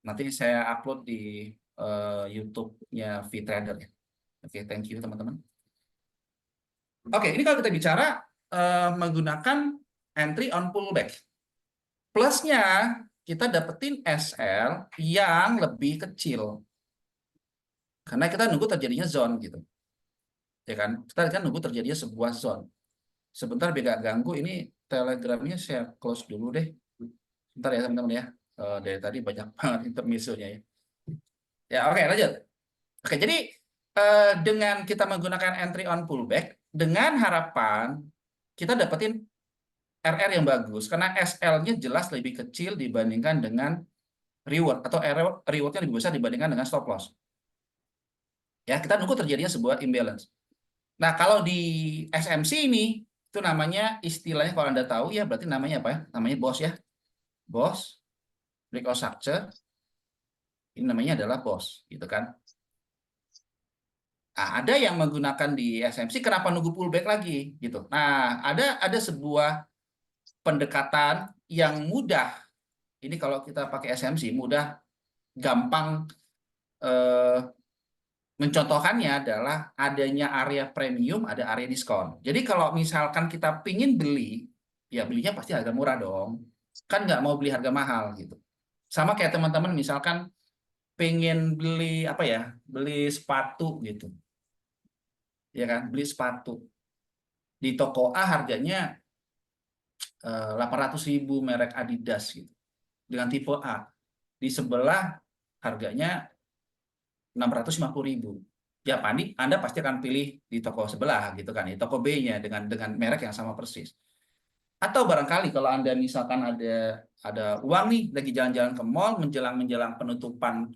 Nanti saya upload di YouTube-nya VTrader ya. Oke, thank you teman-teman. Oke, ini kalau kita bicara menggunakan entry on pullback. Plusnya kita dapetin SL yang lebih kecil. Karena kita nunggu terjadinya zone gitu. Ya kan? Kita kan nunggu terjadinya sebuah zone. Sebentar biar gak ganggu, ini telegramnya saya close dulu deh. Sebentar ya teman-teman ya. Dari tadi banyak banget intermezzonya ya. Ya oke, lanjut. Oke, jadi dengan kita menggunakan entry on pullback, dengan harapan kita dapetin RR yang bagus. Karena SL-nya jelas lebih kecil dibandingkan dengan reward. Atau reward-nya lebih besar dibandingkan dengan stop loss. Ya, kita nunggu terjadinya sebuah imbalance. Nah, kalau di SMC ini, itu namanya istilahnya kalau Anda tahu ya, berarti namanya apa ya? Namanya BOS ya. BOS, breakout structure. Ini namanya adalah BOS, gitu kan. Nah, ada yang menggunakan di SMC, kenapa nunggu pullback lagi? Gitu. Nah, ada sebuah pendekatan yang mudah. Ini kalau kita pakai SMC, mudah, gampang mencontohkannya adalah adanya area premium, ada area diskon. Jadi kalau misalkan kita pingin beli, ya belinya pasti harga murah dong. Kan nggak mau beli harga mahal gitu. Sama kayak teman-teman misalkan pengen beli apa ya, beli sepatu gitu, ya kan, beli sepatu di toko A harganya 800.000 merek Adidas gitu, dengan tipe A. Di sebelah harganya 650.000. Ya panik, Anda pasti akan pilih di toko sebelah gitu kan, di toko B-nya dengan merek yang sama persis. Atau barangkali kalau Anda misalkan ada uang nih lagi jalan-jalan ke mall menjelang penutupan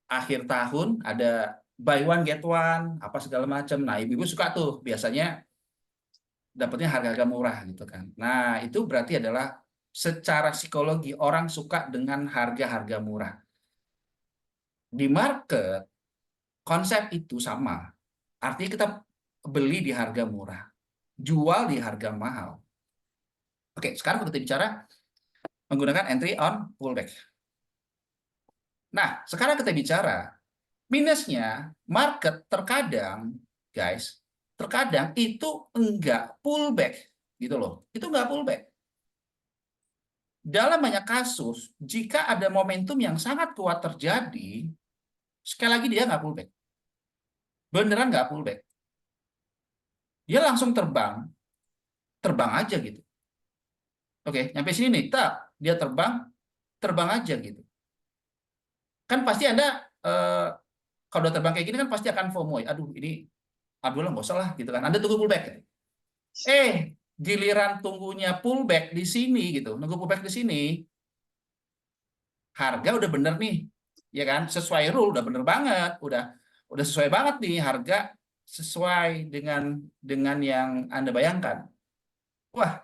akhir tahun, ada buy one get one apa segala macam. Nah, ibu-ibu suka tuh biasanya dapatnya harga-harga murah gitu kan. Nah, itu berarti adalah secara psikologi orang suka dengan harga-harga murah. Di market konsep itu sama. Artinya kita beli di harga murah, jual di harga mahal. Oke, sekarang kita bicara menggunakan entry on pullback. Nah, sekarang kita bicara minusnya market terkadang, guys, terkadang itu enggak pullback gitu loh. Itu enggak pullback. Dalam banyak kasus, jika ada momentum yang sangat kuat terjadi, sekali lagi dia nggak pullback. Beneran nggak pullback. Dia langsung terbang, terbang aja gitu. Oke, nyampe sini nih, dia terbang aja gitu. Kan pasti Anda kalau udah terbang kayak gini kan pasti akan FOMO. Aduh, ini aduh lah nggak usah lah gitu kan. Anda tunggu pullback. Giliran tunggunya pullback di sini gitu, nunggu pullback di sini, harga udah bener nih, ya kan? Sesuai rule udah bener banget, udah sesuai banget nih harga sesuai dengan yang Anda bayangkan. Wah,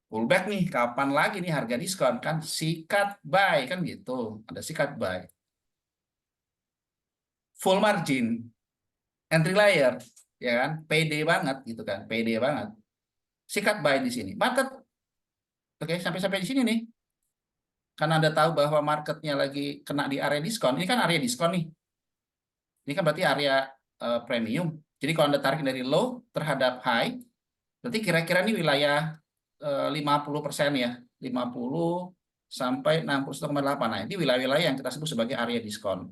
pullback nih, kapan lagi nih harga diskon kan? Sikat buy kan gitu, ada sikat buy. Full margin, entry layer, ya kan? PD banget gitu kan, PD banget. Sikat buy di sini. Market, oke, sampai di sini nih. Karena Anda tahu bahwa marketnya lagi kena di area diskon. Ini kan area diskon nih. Ini kan berarti area premium. Jadi kalau Anda tarik dari low terhadap high, berarti kira-kira ini wilayah 50% ya. 50 sampai 61,8. Nah, ini wilayah-wilayah yang kita sebut sebagai area diskon.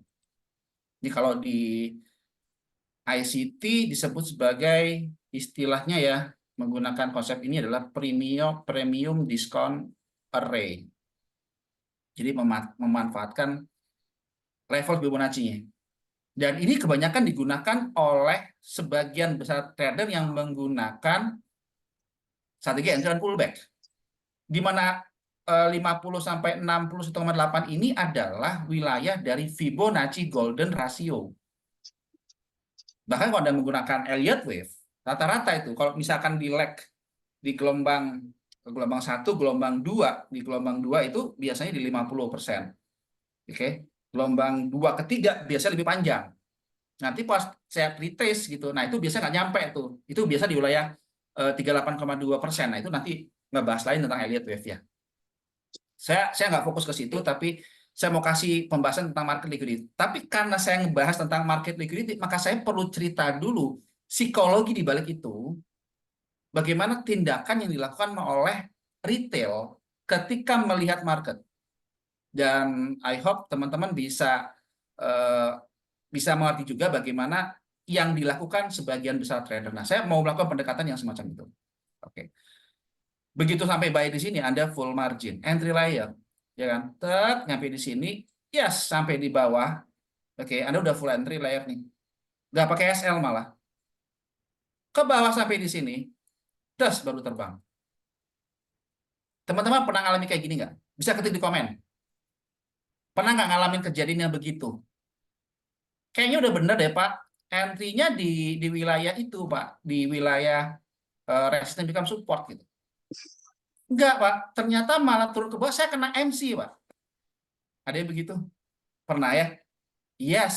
Jadi kalau di ICT disebut sebagai istilahnya ya, menggunakan konsep ini adalah premium discount array. Jadi memanfaatkan level Fibonacci-nya. Dan ini kebanyakan digunakan oleh sebagian besar trader yang menggunakan strategi entry on pullback. Di mana 50 sampai 61,8 ini adalah wilayah dari Fibonacci Golden Ratio. Bahkan kalau Anda menggunakan Elliott Wave, rata-rata itu kalau misalkan di leg di gelombang 1, gelombang 2, di gelombang 2 itu biasanya di 50%. Oke. Gelombang 2 ketiga biasanya lebih panjang. Nanti pas saya retest gitu, nah itu biasanya nggak nyampe tuh. Itu biasa di wilayah 38,2%. Nah itu nanti ngebahas lain tentang Elliott Wave ya. Saya nggak fokus ke situ, tapi saya mau kasih pembahasan tentang market liquidity. Tapi karena saya ngebahas tentang market liquidity, maka saya perlu cerita dulu psikologi di balik itu, bagaimana tindakan yang dilakukan oleh retail ketika melihat market. Dan I hope teman-teman eh, bisa mengerti juga bagaimana yang dilakukan sebagian besar trader. Nah, saya mau melakukan pendekatan yang semacam itu. Oke. Begitu sampai buy di sini, Anda full margin, entry layer, ya kan? Tet, nyampe di sini, yes, sampai di bawah. Oke, Anda udah full entry layer nih. Nggak pakai SL malah. Ke bawah sampai di sini, terus baru terbang. Teman-teman pernah ngalami kayak gini nggak? Bisa ketik di komen. Pernah nggak ngalamin kejadian yang begitu? Kayaknya udah bener deh, Pak. Entry-nya di wilayah itu, Pak. Di wilayah resistance become support gitu. Enggak, Pak. Ternyata malah turun ke bawah, saya kena MC, Pak. Ada yang begitu? Pernah ya? Yes.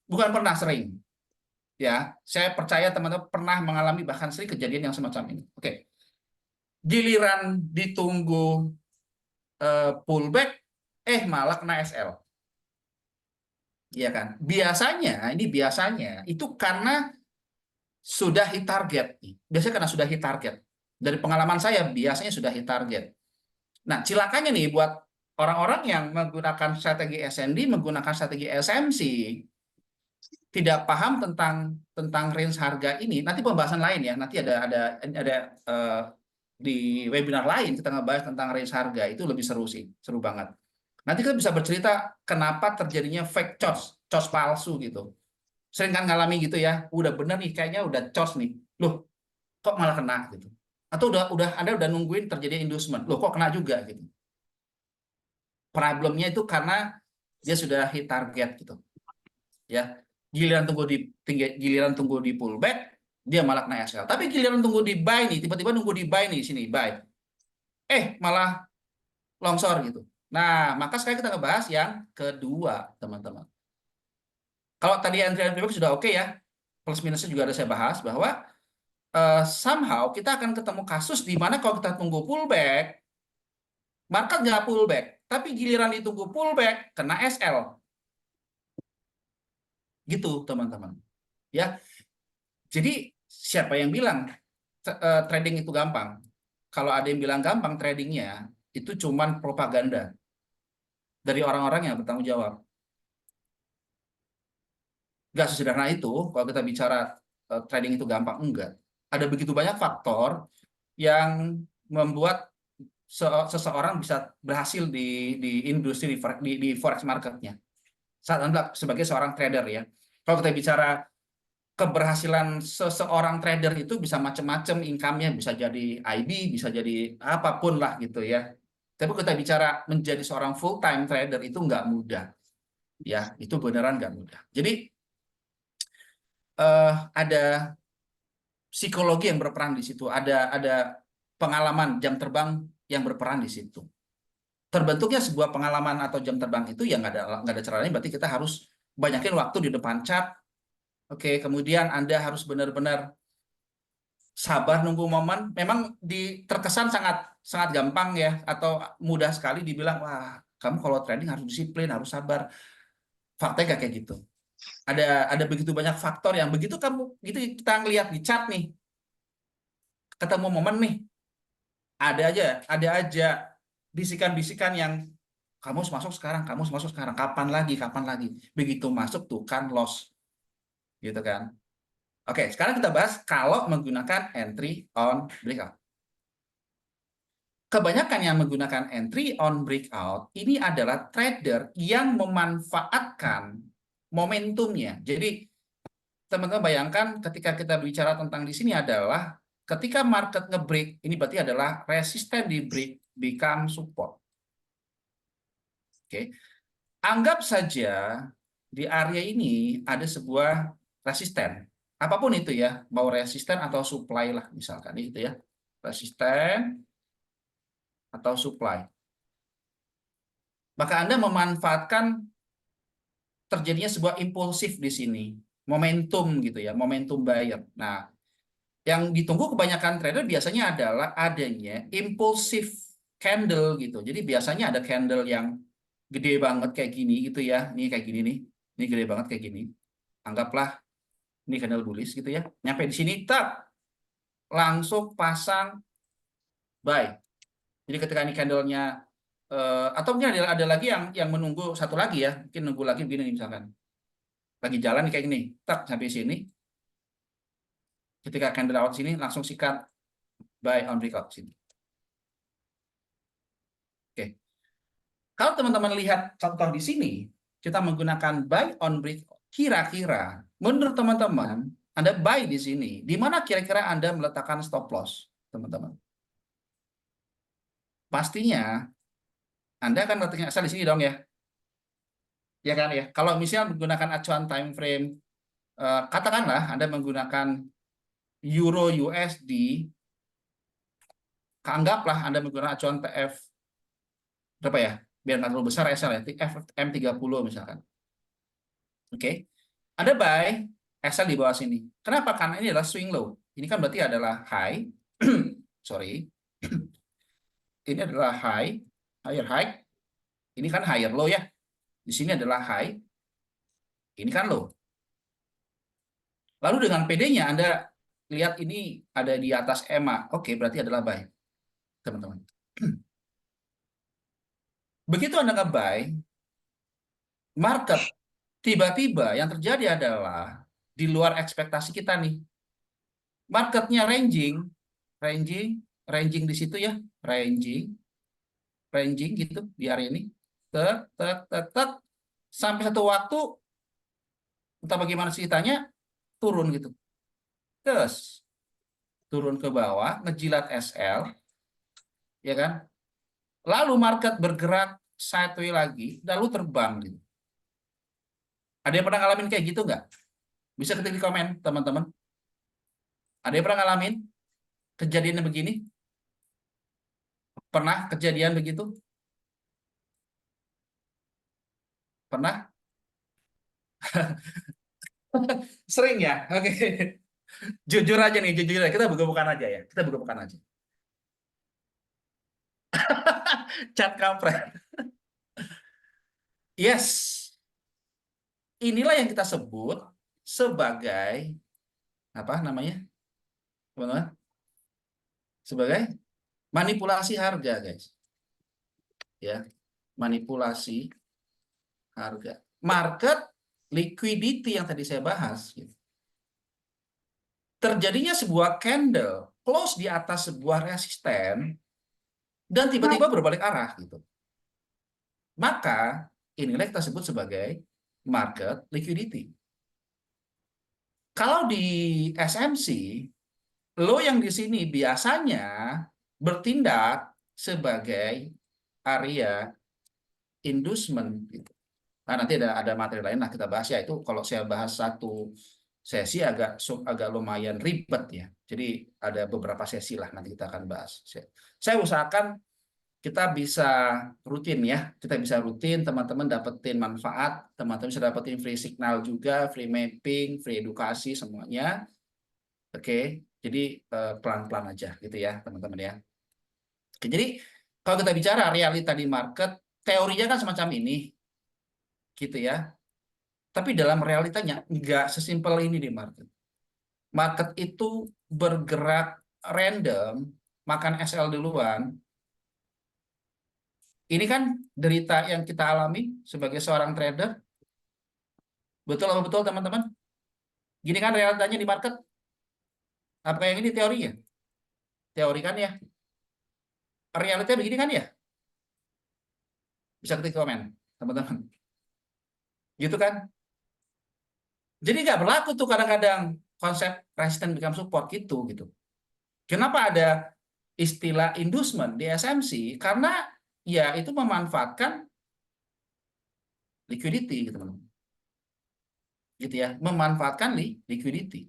Bukan pernah, sering. Ya, saya percaya teman-teman pernah mengalami bahkan sering kejadian yang semacam ini. Oke. Giliran ditunggu pullback, malah kena SL. Iya kan? Biasanya itu karena sudah hit target. Biasanya karena sudah hit target. Dari pengalaman saya, biasanya sudah hit target. Nah, cilakanya nih buat orang-orang yang menggunakan strategi SND, menggunakan strategi SMC, tidak paham tentang range harga ini. Nanti pembahasan lain ya. Nanti ada di webinar lain kita ngebahas tentang range harga, itu lebih seru sih, seru banget. Nanti kita bisa bercerita kenapa terjadinya fake COS palsu gitu. Sering kan ngalami gitu ya, udah bener nih kayaknya udah COS nih. Loh, kok malah kena gitu. Atau Anda udah nungguin terjadi inducement. Loh, kok kena juga gitu. Problemnya itu karena dia sudah hit target gitu. Ya. Giliran tunggu di pullback, dia malah kena SL. Tapi giliran tunggu di buy nih, tiba-tiba nunggu di buy nih sini, buy. Malah longsor gitu. Nah, maka sekarang kita ngebahas yang kedua, teman-teman. Kalau tadi entry and pullback sudah oke ya, plus minusnya juga ada saya bahas bahwa somehow kita akan ketemu kasus di mana kalau kita tunggu pullback, market nggak pullback, tapi giliran ditunggu pullback kena SL, gitu teman-teman. Ya, jadi siapa yang bilang trading itu gampang? Kalau ada yang bilang gampang tradingnya, itu cuman propaganda dari orang-orang yang bertanggung jawab. Nggak sesederhana itu, kalau kita bicara trading itu gampang, enggak. Ada begitu banyak faktor yang membuat seseorang bisa berhasil di industri di forex marketnya. Saat Anda sebagai seorang trader ya. Kalau kita bicara keberhasilan seseorang trader itu bisa macam-macam, income-nya bisa jadi IB, bisa jadi apapun lah gitu ya. Tapi kita bicara menjadi seorang full time trader itu nggak mudah, ya itu beneran nggak mudah. Jadi ada psikologi yang berperan di situ, ada pengalaman jam terbang yang berperan di situ. Terbentuknya sebuah pengalaman atau jam terbang itu yang nggak ada caranya, berarti kita harus banyakin waktu di depan chat. Oke, kemudian Anda harus benar-benar sabar nunggu momen. Memang terkesan sangat sangat gampang ya, atau mudah sekali dibilang, wah kamu kalau trading harus disiplin, harus sabar. Faktanya kayak gitu. Ada begitu banyak faktor yang begitu gitu kita ngelihat di chat nih, ketemu momen nih, ada aja bisikan-bisikan yang kamu harus masuk sekarang, kamu harus masuk sekarang, kapan lagi. Begitu masuk tuh kan loss, gitu kan. Oke, sekarang kita bahas kalau menggunakan entry on breakout. Kebanyakan yang menggunakan entry on breakout ini adalah trader yang memanfaatkan momentumnya. Jadi teman-teman bayangkan ketika kita bicara tentang di sini adalah ketika market nge-break, ini berarti adalah resisten di break become support. Oke. Anggap saja di area ini ada sebuah resisten. Apapun itu ya, mau resisten atau supply lah misalkan itu ya. Resisten atau supply. Maka Anda memanfaatkan terjadinya sebuah impulsif di sini, momentum gitu ya, momentum buyer. Nah, yang ditunggu kebanyakan trader biasanya adalah adanya impulsif candle gitu. Jadi biasanya ada candle yang gede banget kayak gini gitu ya. Ini kayak gini nih. Ini gede banget kayak gini. Anggaplah ini candle bullish gitu ya. Nyampe di sini tak langsung pasang buy. Jadi ketika ini candlenya atau mungkin ada lagi yang menunggu satu lagi ya. Mungkin nunggu lagi begini nih misalkan. Lagi jalan nih kayak gini. Tak sampai sini. Ketika candle out sini langsung sikat buy on breakout sini. Oke. Kalau teman-teman lihat contoh di sini, kita menggunakan buy on breakout. Kira-kira menurut teman-teman, Anda buy di sini, di mana kira-kira Anda meletakkan stop loss, teman-teman? Pastinya Anda akan meletakkan asal di sini dong ya. Ya kan ya. Kalau misalnya menggunakan acuan time frame, katakanlah Anda menggunakan Euro USD, anggaplah Anda menggunakan acuan TF berapa ya? Biar nggak terlalu besar SL ya, TF M30 misalkan. Oke. Anda buy SL di bawah sini. Kenapa? Karena ini adalah swing low. Ini kan berarti adalah high. Sorry. Ini adalah high, higher high. Ini kan higher low ya. Di sini adalah high. Ini kan low. Lalu dengan PD-nya Anda lihat ini ada di atas EMA. Oke, berarti adalah buy, teman-teman. Begitu Anda nge-buy, market tiba-tiba yang terjadi adalah di luar ekspektasi kita nih. Marketnya ranging, ranging, ranging di situ ya, ranging, ranging gitu di area ini. Tek, tek, tek, tek. Sampai satu waktu, entah bagaimana ceritanya, turun gitu. Terus, turun ke bawah, ngejilat SL, ya kan? Lalu market bergerak sideways lagi, lalu terbang gitu. Ada yang pernah ngalamin kayak gitu nggak? Bisa ketik di komen, teman-teman. Ada yang pernah ngalamin kejadiannya begini? Pernah kejadian begitu? Pernah? Sering ya? Oke. Jujur aja nih, jujur aja. Kita buka-bukaan aja ya. Kita buka-bukaan aja. Cat kampret. Yes. Inilah yang kita sebut sebagai apa namanya? Teman-teman? Sebagai manipulasi harga, guys. Ya, manipulasi harga. Market liquidity yang tadi saya bahas. Gitu. Terjadinya sebuah candle close di atas sebuah resisten dan tiba-tiba berbalik arah gitu. Maka inilah kita sebut sebagai market liquidity. Kalau di SMC, lo yang di sini biasanya bertindak sebagai area inducement gitu. Nah, nanti ada materi lain lah kita bahas ya, itu kalau saya bahas satu sesi agak lumayan ribet ya. Jadi ada beberapa sesi lah nanti kita akan bahas. Saya usahakan kita bisa rutin ya, kita bisa rutin, teman-teman dapetin manfaat, teman-teman bisa dapetin free signal juga, free mapping, free edukasi semuanya. Oke, jadi pelan-pelan aja gitu ya teman-teman ya. Oke, jadi kalau kita bicara realita di market, teorinya kan semacam ini, gitu ya. Tapi dalam realitanya nggak sesimpel ini di market. Market itu bergerak random, makan SL duluan. Ini kan derita yang kita alami sebagai seorang trader. Betul apa betul teman-teman? Gini kan realitanya di market. Apa yang ini teorinya? Teori kan ya. Realitanya begini kan ya? Bisa ketik komen, teman-teman. Gitu kan? Jadi nggak berlaku tuh kadang-kadang konsep resistance become support gitu. Kenapa ada istilah inducement di SMC? Karena ya itu memanfaatkan liquidity gitu teman-teman. Gitu ya, memanfaatkan liquidity.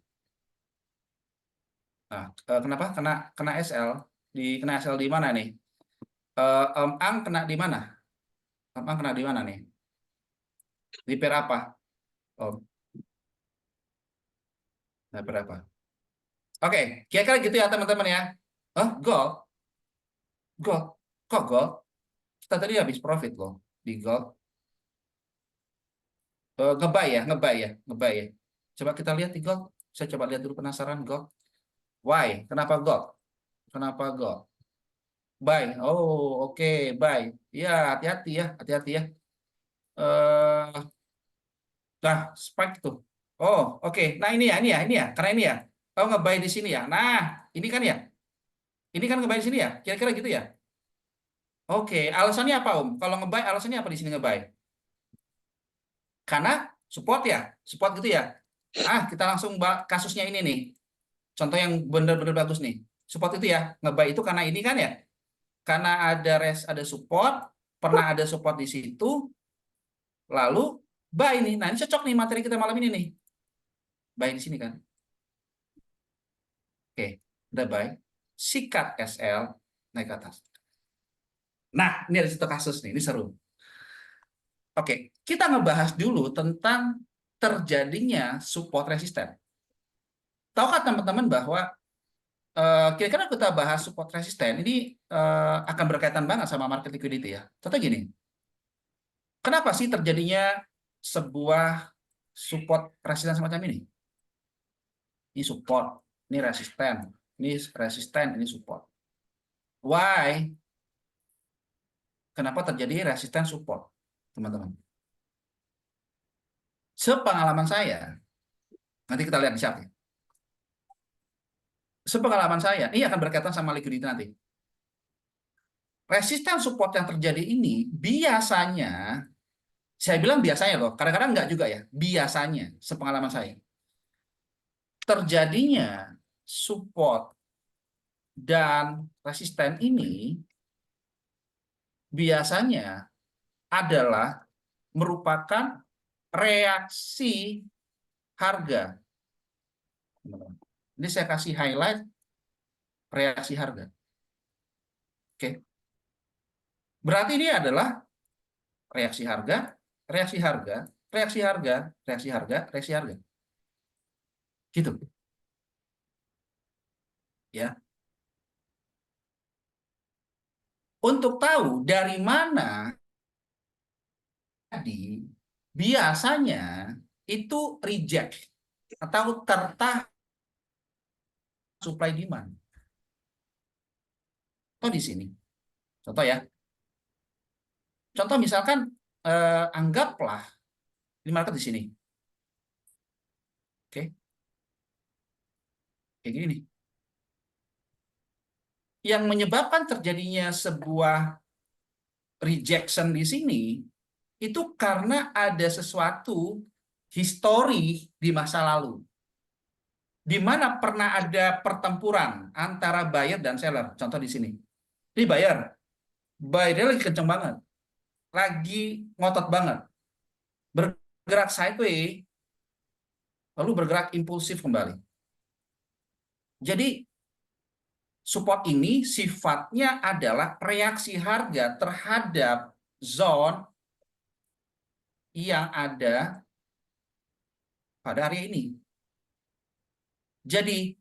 Nah, kenapa kena SL? Kena SL di mana nih? Ang kena di mana? Ang kena di mana nih? Di pair apa? Oh, nah, pair apa? Oke, kira-kira gitu ya teman-teman ya. Oh, gold, gold, kok gold? Kita tadi habis profit loh. di gold. Ngebuy ya, ngebuy ya, ngebuy ya. Coba kita lihat di gold. Saya coba lihat dulu, penasaran gold. Why? Kenapa gold? Kenapa gold? Buy. Oh, oke, buy. Ya, hati-hati ya, hati-hati ya. Eh, Nah, spike tuh. Oh, oke. Nah, ini ya, karena ini ya. Oh, ngebuy di sini ya. Nah, ini kan ya. Ini kan ngebuy di sini ya. Kira-kira gitu ya. Oke, alasannya apa, Om? Kalau ngebuy, alasannya apa di sini ngebuy? Karena support ya, support gitu ya. Kita langsung kasusnya ini nih. Contoh yang benar-benar bagus nih. Support itu ya, ngebuy itu karena ini kan ya. Karena ada support, pernah ada support di situ, lalu buy nih. Nah, ini cocok nih materi kita malam ini nih. Buy di sini kan. Oke, udah buy. Sikat SL naik ke atas. Nah, ini ada satu kasus nih, ini seru. Oke, kita ngebahas dulu tentang terjadinya support resisten. Tahukah teman-teman bahwa kira-kira kita bahas support resisten ini akan berkaitan banget sama market liquidity ya. Contoh gini, kenapa sih terjadinya sebuah support resisten semacam ini? Ini support, ini resisten, ini resisten, ini support. Why? Kenapa terjadi resisten support, teman-teman? Sepengalaman saya, nanti kita lihat di chart ya. Sepengalaman saya, ini akan berkaitan sama liquidity nanti. Resisten support yang terjadi ini biasanya, saya bilang biasanya loh, kadang-kadang enggak juga ya, biasanya, sepengalaman saya, terjadinya support dan resisten ini biasanya adalah merupakan reaksi harga. Ini saya kasih highlight reaksi harga. Oke. Berarti ini adalah reaksi harga, reaksi harga, reaksi harga, reaksi harga, reaksi harga. Gitu. Ya. Untuk tahu dari mana jadi biasanya itu reject atau tertahan supply demand. Contoh di sini. Contoh ya. Contoh misalkan anggaplah ini market di sini. Oke. Kayak gini nih. Yang menyebabkan terjadinya sebuah rejection di sini itu karena ada sesuatu histori di masa lalu. Di mana pernah ada pertempuran antara buyer dan seller. Contoh di sini. Ini buyer. Buyernya lagi kenceng banget. Lagi ngotot banget. Bergerak sideways, lalu bergerak impulsif kembali. Jadi support ini sifatnya adalah reaksi harga terhadap zone yang ada pada area ini. Jadi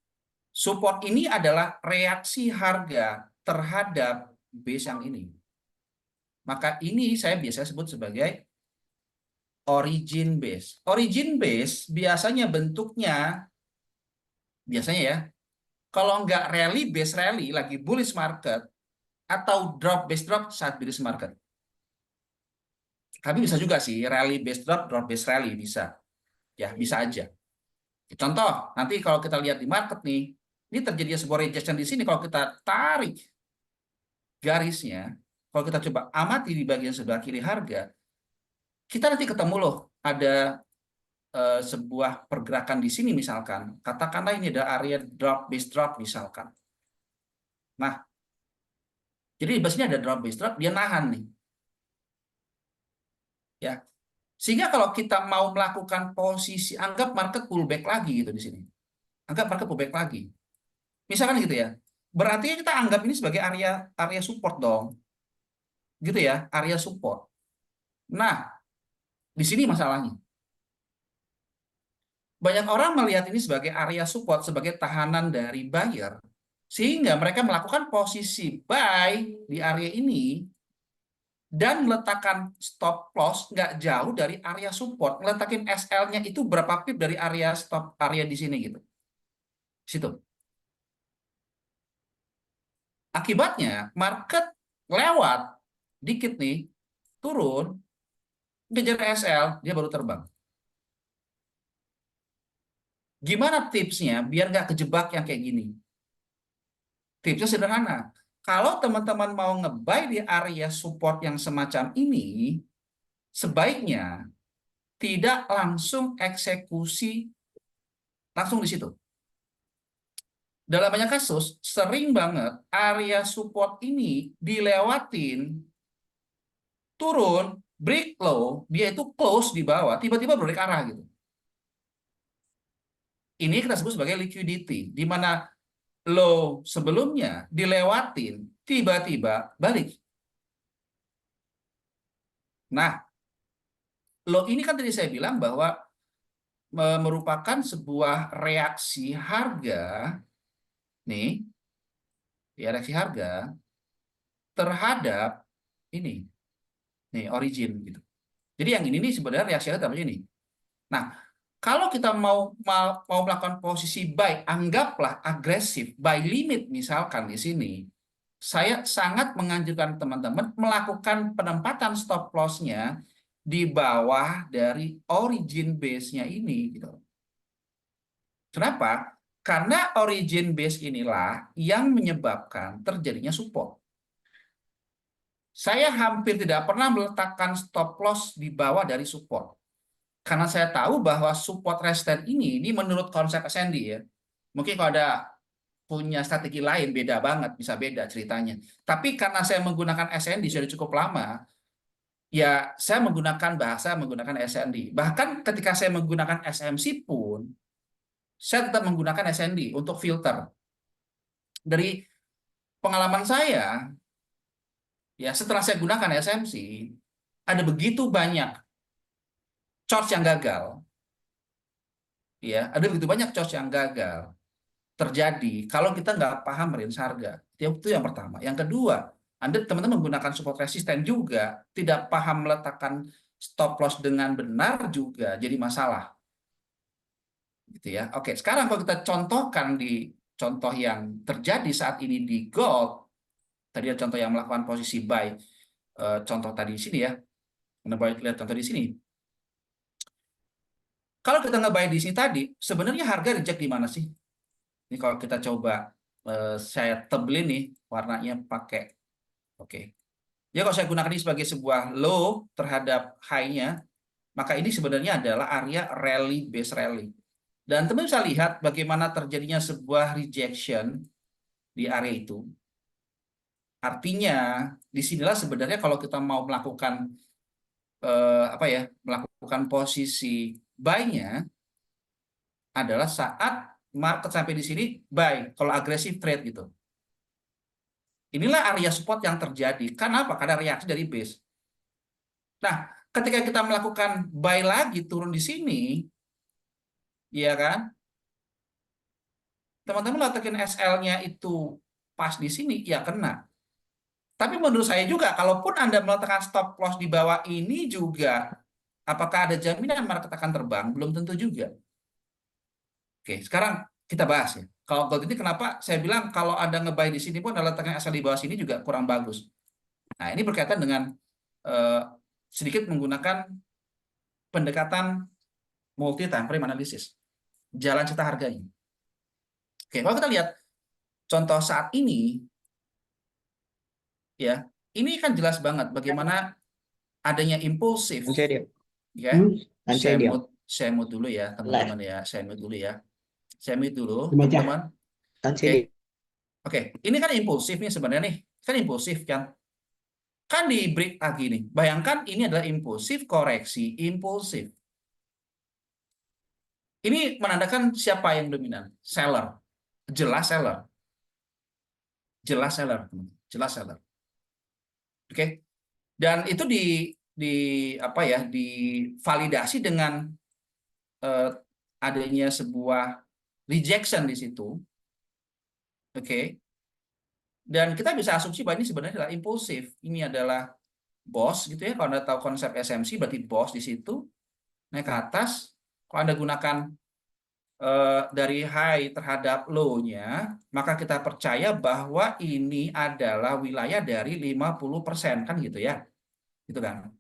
support ini adalah reaksi harga terhadap base yang ini. Maka ini saya biasa sebut sebagai origin base. Origin base biasanya bentuknya, biasanya ya, kalau nggak rally base rally lagi bullish market, atau drop base drop saat bullish market. Tapi bisa juga sih rally base drop, drop base rally bisa. Ya, bisa aja. Contoh, nanti kalau kita lihat di market nih, ini terjadi sebuah rejection di sini, kalau kita tarik garisnya, kalau kita coba amati di bagian sebelah kiri harga, kita nanti ketemu loh ada sebuah pergerakan di sini misalkan, katakanlah ini ada area drop base drop misalkan. Nah, jadi di sini ada drop base drop, dia nahan nih. Ya. Sehingga kalau kita mau melakukan posisi, anggap market pullback lagi gitu di sini. Anggap market pullback lagi. Misalkan gitu ya. Berarti kita anggap ini sebagai area support dong. Gitu ya, area support. Nah, di sini masalahnya. Banyak orang melihat ini sebagai area support, sebagai tahanan dari buyer, sehingga mereka melakukan posisi buy di area ini dan meletakkan stop loss nggak jauh dari area support, ngeletakin SL-nya itu berapa pip dari area stop area di sini gitu. Situ. Akibatnya market lewat dikit nih, turun, ngejar SL, dia baru terbang. Gimana tipsnya biar nggak kejebak yang kayak gini? Tipsnya sederhana. Kalau teman-teman mau nge-buy di area support yang semacam ini, sebaiknya tidak langsung eksekusi langsung di situ. Dalam banyak kasus, sering banget area support ini dilewatin, turun, break low, dia itu close di bawah, tiba-tiba berbalik arah gitu. Ini kita sebut sebagai liquidity, di mana low sebelumnya dilewatin, tiba-tiba balik. Nah, low ini kan tadi saya bilang bahwa merupakan sebuah reaksi harga, nih, ya reaksi harga terhadap ini, nih origin gitu. Jadi yang ini nih sebenarnya reaksi harga ini. Nah, kalau kita mau melakukan posisi buy, anggaplah agresif, buy limit misalkan di sini, saya sangat menganjurkan teman-teman melakukan penempatan stop loss-nya di bawah dari origin base-nya ini gitu. Kenapa? Karena origin base inilah yang menyebabkan terjadinya support. Saya hampir tidak pernah meletakkan stop loss di bawah dari support. Karena saya tahu bahwa support resistance ini menurut konsep SND ya. Mungkin kalau ada punya strategi lain beda banget, bisa beda ceritanya. Tapi karena saya menggunakan SND sudah cukup lama, ya saya menggunakan SND. Bahkan ketika saya menggunakan SMC pun, saya tetap menggunakan SND untuk filter. Dari pengalaman saya, ya setelah saya gunakan SMC, ada begitu banyak charge yang gagal, ya ada begitu banyak charge yang gagal terjadi kalau kita nggak paham range harga. Itu yang pertama. Yang kedua, Anda teman-teman menggunakan support resisten juga, tidak paham meletakkan stop loss dengan benar juga jadi masalah. Gitu ya. Oke, sekarang kalau kita contohkan di contoh yang terjadi saat ini di gold, tadi ada contoh yang melakukan posisi buy, contoh tadi di sini ya. Anda boleh lihat contoh di sini. Kalau kita nge-buy di sini tadi, sebenarnya harga reject di mana sih? Ini kalau kita coba saya tebelin nih warnanya pakai oke. Ya kalau saya gunakan ini sebagai sebuah low terhadap high-nya, maka ini sebenarnya adalah area rally base rally. Dan teman bisa lihat bagaimana terjadinya sebuah rejection di area itu. Artinya disinilah sebenarnya kalau kita mau melakukan melakukan posisi buy-nya adalah saat market sampai di sini buy kalau agresif trade gitu. Inilah area support yang terjadi. Kenapa? Karena reaksi dari base. Nah, ketika kita melakukan buy lagi turun di sini, ya kan? Teman-teman letakin SL-nya itu pas di sini, ya kena. Tapi menurut saya juga, kalaupun Anda meletakkan stop loss di bawah ini juga, apakah ada jaminan market akan terbang? Belum tentu juga. Oke, sekarang kita bahas ya. Kalau gold ini kenapa saya bilang kalau Anda nge-buy di sini pun Anda letakkan SL di bawah sini juga kurang bagus. Nah, ini berkaitan dengan eh, sedikit menggunakan pendekatan multi time frame analysis. Jalan cetak harganya. Oke, kalau kita lihat contoh saat ini, ya, ini kan jelas banget bagaimana adanya impulsif. Concedio. Ya, Concedio. saya mute dulu ya, teman-teman ya. Saya mute dulu ya. Saya mute dulu, Dibaca. teman-teman. Concedio. Oke, oke. Ini kan impulsif nih sebenarnya nih. Kan impulsif kan di break lagi nih. Bayangkan ini adalah impulsif koreksi impulsif. Ini menandakan siapa yang dominan? Seller. Jelas seller. Jelas seller, teman-teman. Jelas seller. Oke. Dan itu di apa ya? Divalidasi dengan adanya sebuah rejection di situ. Oke. Dan kita bisa asumsi bahwa ini sebenarnya adalah impulsif. Ini adalah BOS gitu ya. Kalau Anda tahu konsep SMC berarti BOS di situ, naik ke atas. Kalau Anda gunakan dari high terhadap low-nya, maka kita percaya bahwa ini adalah wilayah dari 50% kan gitu ya. Gitu kan.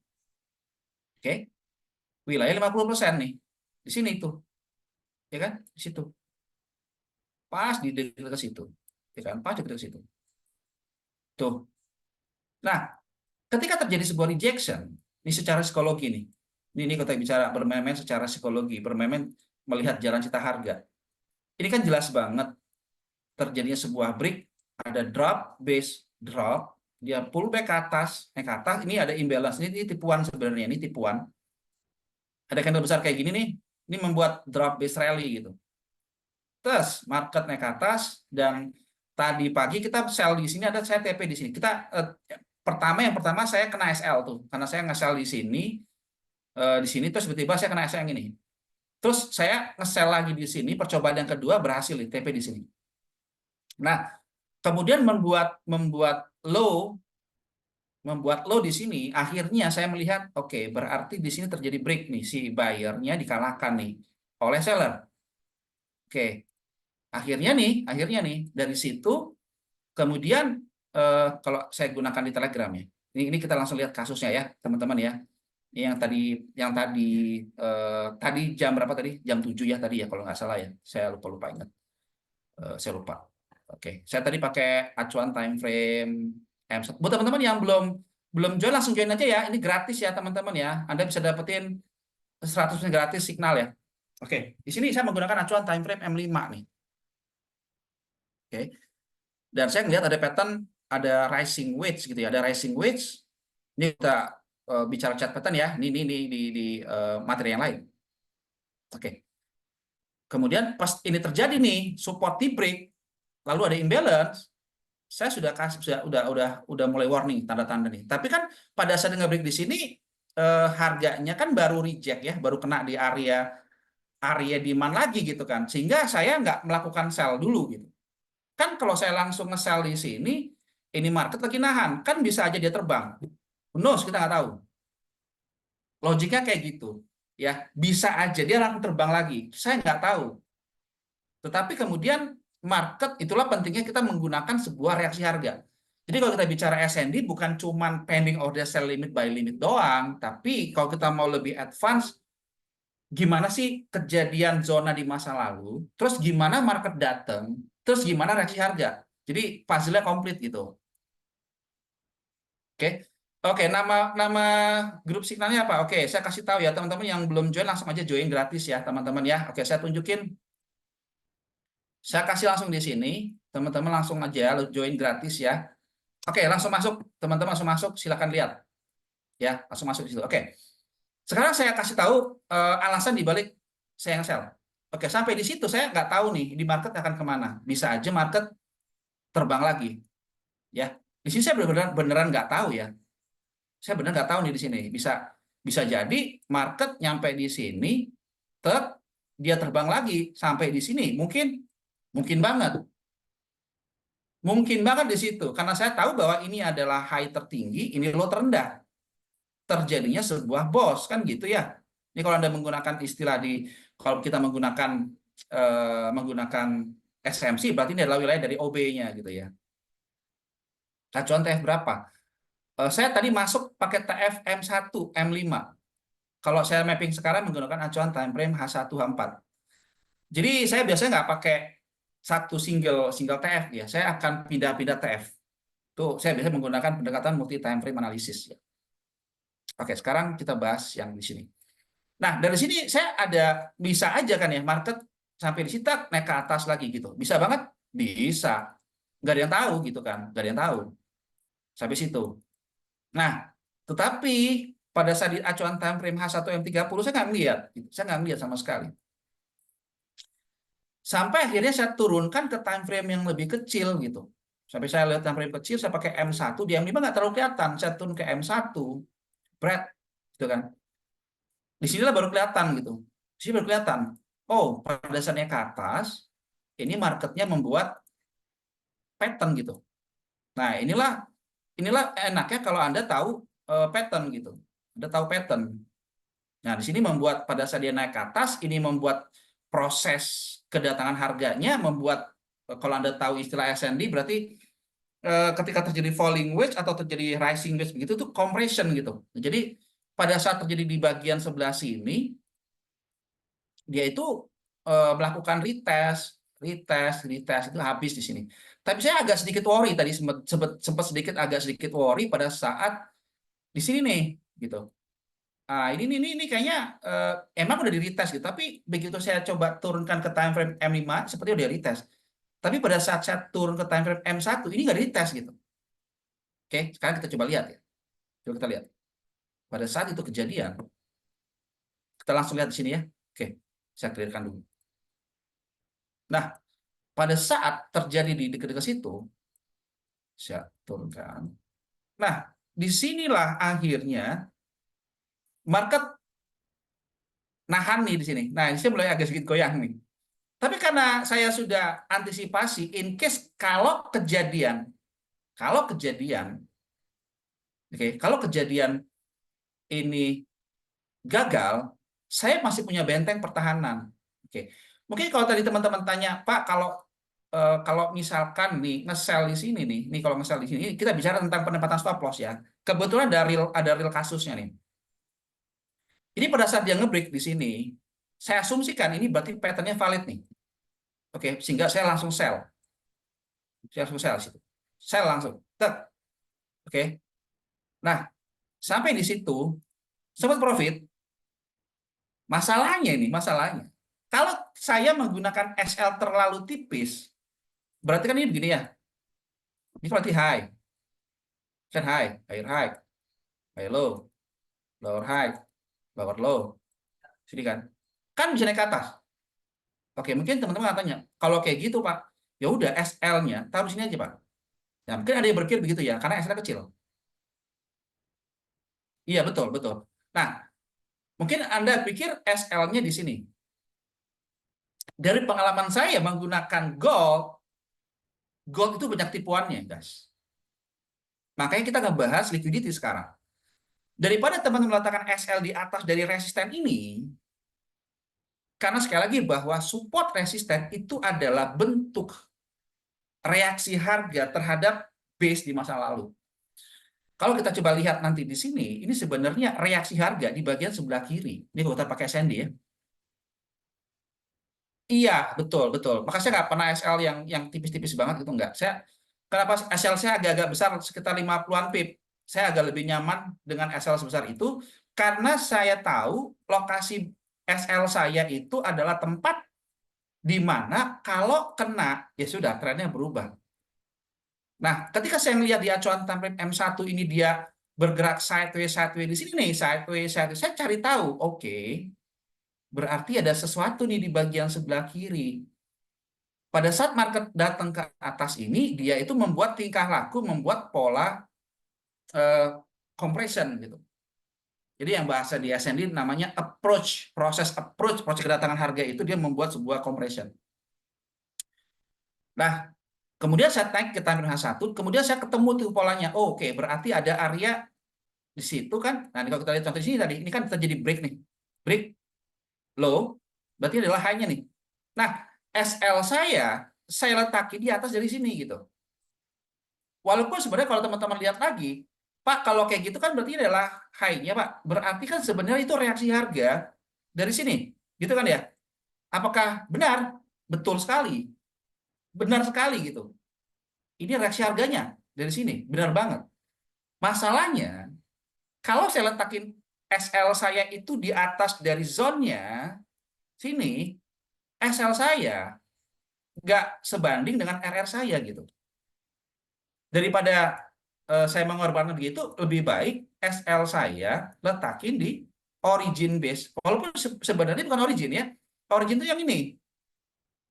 Oke. Wilayah 50% nih. Di sini tuh. Ya kan? Di situ. Pas di dekat situ. Ya kan? Pas di dekat situ. Tuh. Nah, ketika terjadi sebuah rejection, ini secara psikologi nih. Ini kita bicara bermain-main secara psikologi, bermain-main melihat jalan cita harga. Ini kan jelas banget terjadinya sebuah break, ada drop, base drop, dia pullback ke atas, naik ke atas, ini ada imbalance, ini tipuan sebenarnya, ini tipuan. Ada candle besar kayak gini nih, ini membuat drop base rally gitu. Terus market naik ke atas dan tadi pagi kita sell di sini, ada saya TP di sini. Kita yang pertama saya kena SL tuh, karena saya nge-sell di sini terus tiba-tiba saya kena SL yang ini. Terus saya nge-sell lagi di sini, percobaan yang kedua berhasil di TP di sini. Nah, kemudian membuat low di sini, akhirnya saya melihat oke, berarti di sini terjadi break nih, si buyer-nya dikalahkan nih oleh seller. Oke. Akhirnya nih dari situ kemudian kalau saya gunakan di Telegram ya. Ini kita langsung lihat kasusnya ya, teman-teman ya. Ini tadi jam berapa tadi? Jam 7 ya tadi ya kalau nggak salah ya. Saya lupa ingat. Saya lupa. Oke, saya tadi pakai acuan time frame M1. Buat teman-teman yang belum belum join langsung join aja ya. Ini gratis ya teman-teman ya. Anda bisa dapetin 100% gratis signal ya. Oke, di sini saya menggunakan acuan time frame M5 nih. Oke. Dan saya melihat ada pattern, ada rising wedge gitu ya. Ada rising wedge. Ini kita bicara chart pattern ya. Ini di materi yang lain. Oke. Kemudian pas ini terjadi nih, support di break, lalu ada imbalance, saya sudah udah mulai warning tanda-tanda nih. Tapi kan pada saat nge-break di sini harganya kan baru reject ya, baru kena di area demand lagi gitu kan. Sehingga saya nggak melakukan sell dulu gitu. Kan kalau saya langsung nge-sell di sini, ini market lagi nahan, kan bisa aja dia terbang. Who knows, kita nggak tahu. Logiknya kayak gitu. Ya, bisa aja dia langsung terbang lagi. Saya nggak tahu. Tetapi kemudian market, itulah pentingnya kita menggunakan sebuah reaksi harga. Jadi kalau kita bicara SND bukan cuma pending order sell limit by limit doang, tapi kalau kita mau lebih advance, gimana sih kejadian zona di masa lalu, terus gimana market datang, terus gimana reaksi harga. Jadi puzzle-nya komplit gitu. Oke. Oke, nama grup signalnya apa? Oke, saya kasih tahu ya teman-teman yang belum join langsung aja join gratis ya teman-teman ya. Oke, saya tunjukin. Saya kasih langsung di sini, teman-teman langsung aja join gratis ya. Oke, langsung masuk, teman-teman langsung masuk, silakan lihat. Ya, langsung masuk di situ. Oke. Sekarang saya kasih tahu alasan dibalik saya yang sell. Oke, sampai di situ saya nggak tahu nih di market akan kemana. Bisa aja market terbang lagi. Ya, di sini saya beneran nggak tahu ya. Saya benar nggak tahu nih di sini. Bisa bisa jadi market nyampe di sini, dia terbang lagi sampai di sini. Mungkin banget. Mungkin banget di situ. Karena saya tahu bahwa ini adalah high tertinggi, ini low terendah. Terjadinya sebuah BOS, kan gitu ya. Ini kalau Anda menggunakan istilah kalau kita menggunakan SMC, berarti ini adalah wilayah dari OB-nya gitu ya. Acuan TF berapa? Saya tadi masuk pakai TF M1, M5. Kalau saya mapping sekarang menggunakan acuan time frame H1, H4. Jadi saya biasanya nggak pakai satu single TF ya. Saya akan pindah-pindah TF. Tuh, saya biasanya menggunakan pendekatan multi time frame analysis ya. Oke, sekarang kita bahas yang di sini. Nah, dari sini saya bisa aja kan ya market sampai di sini naik ke atas lagi gitu. Bisa banget? Bisa. Nggak ada yang tahu gitu kan. Nggak ada yang tahu. Sampai situ. Nah, tetapi pada saat di acuan time frame H1 M30 saya nggak melihat. Saya nggak melihat sama sekali. Sampai akhirnya saya turunkan ke time frame yang lebih kecil gitu. Sampai saya lihat time frame kecil, saya pakai M1, di M5 nggak terlalu kelihatan. Saya turun ke M1, bread, gitu kan. Di sinilah baru kelihatan gitu. Di sini baru kelihatan. Oh, pada dasarnya ke atas, ini marketnya membuat pattern gitu. Nah, inilah enaknya kalau Anda tahu pattern gitu. Anda tahu pattern. Nah, di sini membuat pada saat dia naik ke atas, ini membuat proses kedatangan harganya, membuat kalau Anda tahu istilah SND berarti ketika terjadi falling wedge atau terjadi rising wedge begitu tuh compression gitu. Jadi pada saat terjadi di bagian sebelah sini dia itu melakukan retest, retest, retest itu habis di sini. Tapi saya agak sedikit worry tadi sempat sedikit agak sedikit worry pada saat di sini nih gitu. Nah, ini kayaknya emang udah di retest gitu, tapi begitu saya coba turunkan ke time frame M5 seperti udah retest. Tapi pada saat saya turun ke time frame M1 ini nggak retest gitu. Oke, sekarang kita coba lihat ya. Coba kita lihat. Pada saat itu kejadian, kita langsung lihat di sini ya. Oke, saya clearkan dulu. Nah, pada saat terjadi di dekat-dekat situ, saya turunkan. Nah, disinilah akhirnya market nahan nih di sini. Nah, ini saya mulai agak sedikit goyang nih. Tapi karena saya sudah antisipasi, in case kalau kejadian, oke, kalau kejadian ini gagal, saya masih punya benteng pertahanan. Oke, mungkin kalau tadi teman-teman tanya, Pak, kalau misalkan nih nge-sell di sini nih kalau nge-sell di sini, kita bicara tentang penempatan stop loss ya. Kebetulan ada real kasusnya nih. Ini pada saat dia nge-break di sini, saya asumsikan ini berarti pattern-nya valid nih. Oke, sehingga saya langsung sell. Saya langsung sell situ. Sell langsung. Tek. Oke. Nah, sampai di situ sempat profit. Masalahnya. Kalau saya menggunakan SL terlalu tipis, berarti kan ini begini ya. Ini berarti high. Kan high, higher high, high low, lower high, lower low. Sini kan. Kan bisa naik ke atas. Oke, mungkin teman-teman tanya, kalau kayak gitu, Pak, ya udah SL-nya taruh sini aja, Pak. Ya, mungkin ada yang berpikir begitu ya, karena SL kecil. Iya, betul, betul. Nah, mungkin Anda pikir SL-nya di sini. Dari pengalaman saya menggunakan gold itu banyak tipuannya, guys. Makanya kita ngebahas liquidity sekarang. Daripada teman-teman meletakkan SL di atas dari resisten ini, karena sekali lagi bahwa support resisten itu adalah bentuk reaksi harga terhadap base di masa lalu. Kalau kita coba lihat nanti di sini, ini sebenarnya reaksi harga di bagian sebelah kiri. Ini kalau kita pakai SND ya. Iya, betul, betul. Maka saya nggak pernah SL yang tipis-tipis banget gitu nggak. Kenapa SL saya agak-agak besar sekitar 50-an pip. Saya agak lebih nyaman dengan SL sebesar itu karena saya tahu lokasi SL saya itu adalah tempat di mana kalau kena ya sudah trennya berubah. Nah, ketika saya melihat di acuan time frame M1 ini dia bergerak sideways sideways di sini nih, sideways sideways, saya cari tahu, oke. Berarti ada sesuatu nih di bagian sebelah kiri. Pada saat market datang ke atas ini, dia itu membuat tingkah laku, membuat pola compression gitu. Jadi yang bahasa di SND namanya proses kedatangan harga itu dia membuat sebuah compression. Nah, kemudian saya naik ke time frame H1, kemudian saya ketemu tuh polanya. Oh, oke, berarti ada area di situ kan. Nah, kalau kita lihat contoh di sini tadi, ini kan terjadi break nih. Break low, berarti adalah high-nya nih. Nah, SL saya letakin di atas dari sini gitu. Walaupun sebenarnya kalau teman-teman lihat lagi, Pak, kalau kayak gitu kan berarti adalah high-nya, Pak. Berarti kan sebenarnya itu reaksi harga dari sini. Gitu kan ya? Apakah benar? Betul sekali. Benar sekali gitu. Ini reaksi harganya dari sini. Benar banget. Masalahnya, kalau saya letakin SL saya itu di atas dari zone-nya, sini, SL saya nggak sebanding dengan RR saya gitu. Daripada saya mengorbankan begitu, lebih baik SL saya letakin di origin base. Walaupun sebenarnya bukan origin ya. Origin itu yang ini.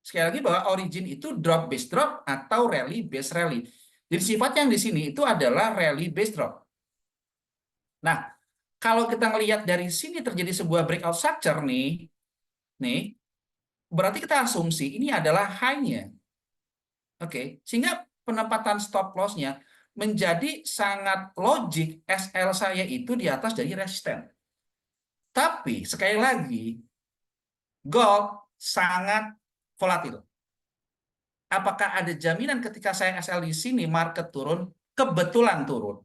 Sekali lagi bahwa origin itu drop base drop atau rally base rally. Jadi sifat yang di sini itu adalah rally base drop. Nah, kalau kita melihat dari sini terjadi sebuah breakout structure nih, berarti kita asumsi ini adalah high-nya. Oke, sehingga penempatan stop loss-nya menjadi sangat logik SL saya itu di atas dari resisten. Tapi sekali lagi, gold sangat volatil. Apakah ada jaminan ketika saya SL di sini market turun, kebetulan turun.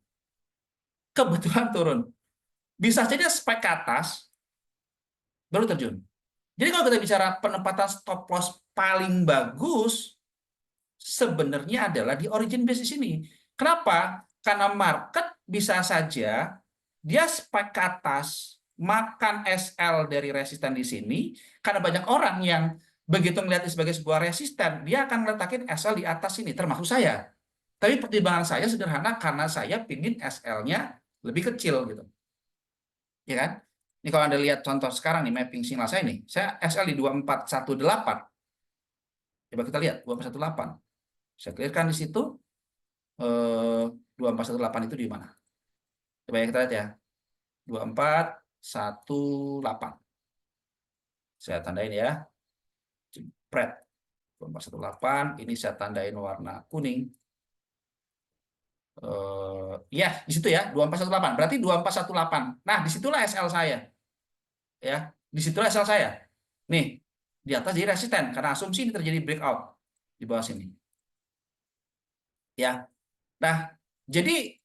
Kebetulan turun. Bisa saja spike ke atas, baru terjun. Jadi kalau kita bicara penempatan stop loss paling bagus, sebenarnya adalah di origin base di sini. Kenapa? Karena market bisa saja dia spike ke atas, makan SL dari resisten di sini, karena banyak orang yang begitu melihat sebagai sebuah resisten, dia akan meletakkan SL di atas sini, termasuk saya. Tapi pertimbangan saya sederhana karena saya pingin SL-nya lebih kecil gitu. Ya kan? Ini kalau Anda lihat contoh sekarang nih mapping sinyal saya nih, saya SL di 2418. Coba kita lihat 2418. Saya clearkan di situ 2418 itu di mana? Coba ya kita lihat ya. 2418. Saya tandain ya. Jepret. 2418 ini saya tandain warna kuning. Ya, di situ ya, 2418. Berarti 2418. Nah, disitulah SL saya. Ya, disitulah SL saya. Nih, di atas jadi resisten karena asumsi ini terjadi breakout di bawah sini. Ya. Nah, jadi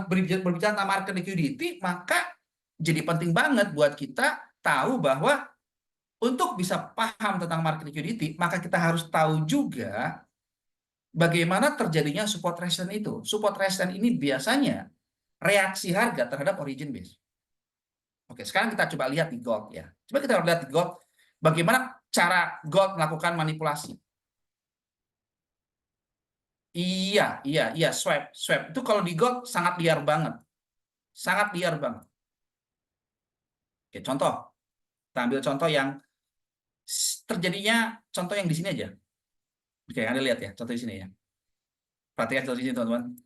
berbicara tentang market liquidity, maka jadi penting banget buat kita tahu bahwa untuk bisa paham tentang market liquidity, maka kita harus tahu juga bagaimana terjadinya support resistance itu. Support resistance ini biasanya reaksi harga terhadap origin base. Oke, sekarang kita coba lihat di gold ya. Coba kita lihat di gold, bagaimana cara gold melakukan manipulasi. Iya, iya, iya, swap, swap. Itu kalau di gold sangat liar banget. Sangat liar banget. Oke, contoh. Kita ambil contoh yang terjadinya, contoh yang di sini aja. Oke, Anda lihat ya, contoh di sini ya. Perhatikan contoh di sini, teman-teman.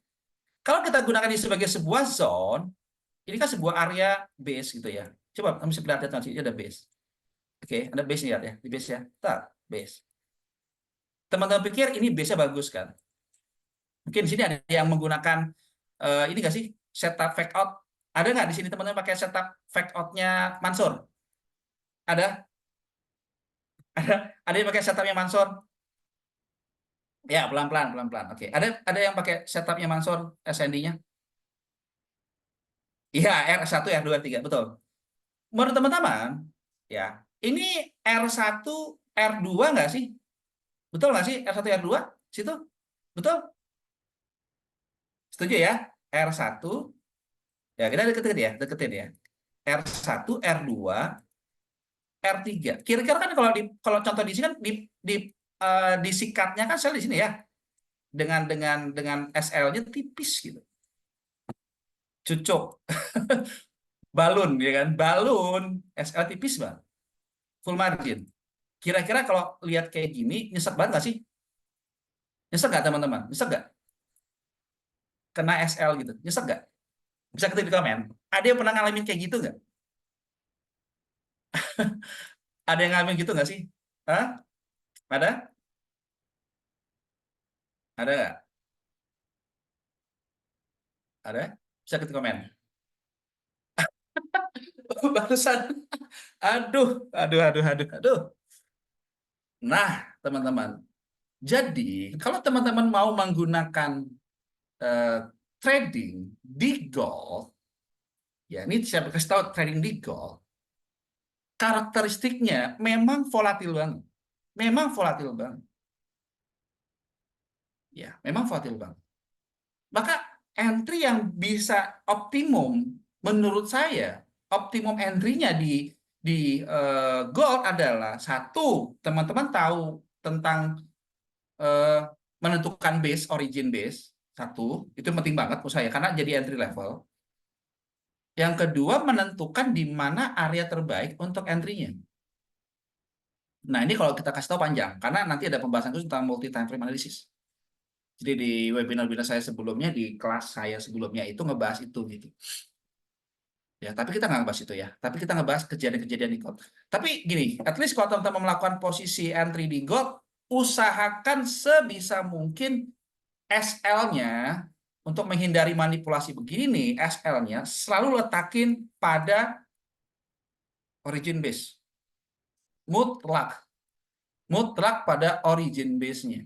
Kalau kita gunakan ini sebagai sebuah zone, ini kan sebuah area base gitu ya. Coba kamu bisa lihat nanti ada base. Oke, ada base lihat ya, di base ya. Base. Teman-teman pikir ini base-nya bagus kan? Mungkin di sini ada yang menggunakan ini nggak sih setup fake out? Ada nggak di sini teman-teman pakai setup fake out-nya Mansur? Ada? Ada yang pakai setupnya Mansur? Ya, pelan-pelan, pelan-pelan. Oke. Ada yang pakai setupnya Mansur SND-nya? Iya, R1, R2, R3, betul. Menurut teman-teman, ya, ini R1, R2 nggak sih? Betul nggak sih R1, R2? Situ? Betul? Setuju ya? R1, ya kita deketin ya, deketin ya. R1, R2, R3. Kira-kira kan kalau contoh di sini kan disikatnya kan sel di sini ya. Dengan SL-nya tipis gitu. Cucuk. Balun ya kan? Balun, SL tipis Bang. Full margin. Kira-kira kalau lihat kayak gini nyesek banget nggak sih? Nyesek nggak teman-teman? Nyesek nggak? Kena SL gitu. Nyesek nggak? Bisa ketik di komen. Ada yang pernah ngalamin kayak gitu nggak? Ada yang ngalamin gitu nggak sih? Hah? Ada? Ada nggak? Ada? Bisa ketik komen. Barusan. Aduh, aduh, aduh, aduh, aduh. Nah, teman-teman. Jadi, kalau teman-teman mau menggunakan eh, trading di gold, ya ini saya kasih tahu trading di gold, karakteristiknya memang volatil banget. Memang volatil banget. Ya, memang volatil banget. Maka entry yang bisa optimum, menurut saya, optimum entry-nya di gold adalah satu, teman-teman tahu tentang eh, menentukan base, origin base, satu, itu penting banget menurut saya, karena jadi entry level. Yang kedua, menentukan di mana area terbaik untuk entry-nya. Nah, ini kalau kita kasih tahu panjang, karena nanti ada pembahasan khusus tentang multi time frame analysis. Jadi di webinar-webinar saya sebelumnya, di kelas saya sebelumnya itu ngebahas itu gitu. Ya, tapi kita nggak ngebahas itu ya. Tapi kita ngebahas kejadian-kejadian di gold. Tapi gini, at least kalau teman-teman melakukan posisi entry di gold, usahakan sebisa mungkin SL-nya untuk menghindari manipulasi begini, SL-nya selalu letakin pada origin base. Mutlak pada origin base-nya.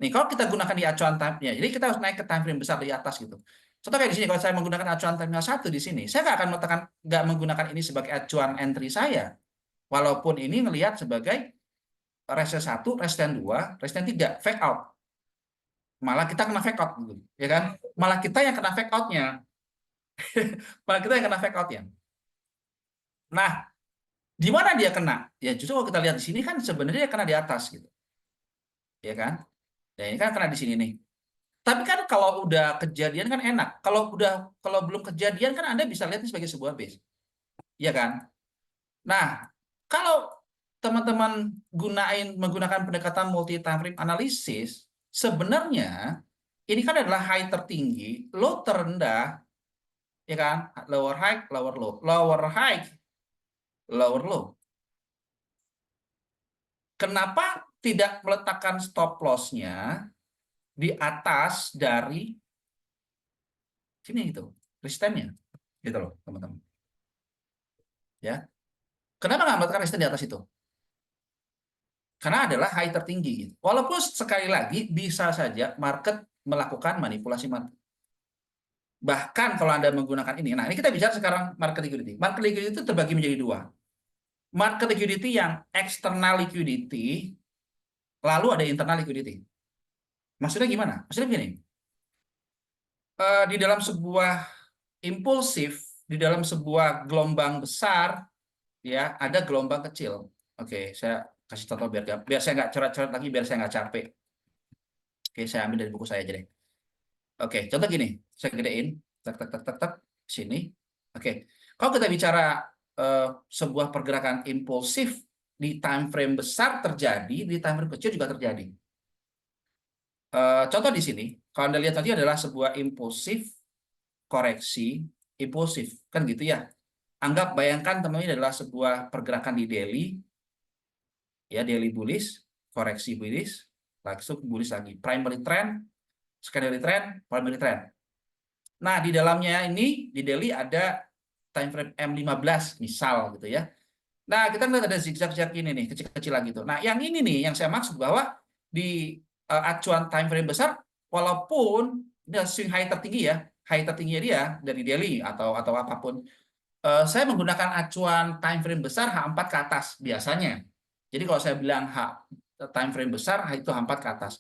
Nih, kalau kita gunakan di acuan time-nya, jadi kita harus naik ke time frame besar di atas gitu. Contoh kayak di sini, kalau saya menggunakan acuan time-nya 1 di sini, saya nggak menggunakan ini sebagai acuan entry saya. Walaupun ini ngelihat sebagai resistance 1, resistance 2, resistance 3, fake out. Malah kita kena fake out gitu, ya kan? Malah kita yang kena fake out-nya. Malah kita yang kena fake out-nya. Nah, di mana dia kena? Ya justru kalau kita lihat di sini kan sebenarnya dia kena di atas gitu. Ya kan? Ya ini kan kena di sini nih. Tapi kan kalau udah kejadian kan enak. Kalau belum kejadian kan Anda bisa lihat ini sebagai sebuah base. Iya kan? Nah, kalau teman-teman menggunakan pendekatan multi time frame analysis, sebenarnya ini kan adalah high tertinggi, low terendah, ya kan? Lower high, lower low. Lower high, lower low. Kenapa tidak meletakkan stop loss-nya di atas dari sini itu, resistennya, gitu loh, teman-teman. Ya, kenapa nggak meletakkan resisten di atas itu? Karena adalah high tertinggi. Gitu. Walaupun sekali lagi bisa saja market melakukan manipulasi market. Bahkan kalau Anda menggunakan ini, nah ini kita bicara sekarang market liquidity. Market liquidity itu terbagi menjadi dua. Market liquidity yang external liquidity, lalu ada internal liquidity. Maksudnya gimana? Maksudnya begini, di dalam sebuah impulsif, di dalam sebuah gelombang besar, ya ada gelombang kecil. Oke, saya kasih contoh biar saya nggak coret-coret lagi, biar saya nggak capek. Oke, saya ambil dari buku saya aja deh. Oke, contoh gini, saya gedein, tak tak tak tak tak sini. Oke, kalau kita bicara sebuah pergerakan impulsif di time frame besar terjadi, di time frame kecil juga terjadi. Contoh di sini, kalau Anda lihat tadi adalah sebuah impulsif koreksi impulsif, kan gitu ya. Bayangkan teman ini adalah sebuah pergerakan di daily, ya daily bullish, koreksi bullish, langsung bullish lagi, primary trend, secondary trend, primary trend. Nah, di dalamnya ini di daily ada time frame M15 misal gitu ya. Nah, kita lihat ada zigzag ini nih, kecil-kecil lagi tuh. Nah, yang ini nih yang saya maksud bahwa di acuan time frame besar walaupun dia swing high tertinggi ya, high tertingginya dia dari daily atau apapun. Saya menggunakan acuan time frame besar H4 ke atas biasanya. Jadi kalau saya bilang time frame besar itu H4 ke atas.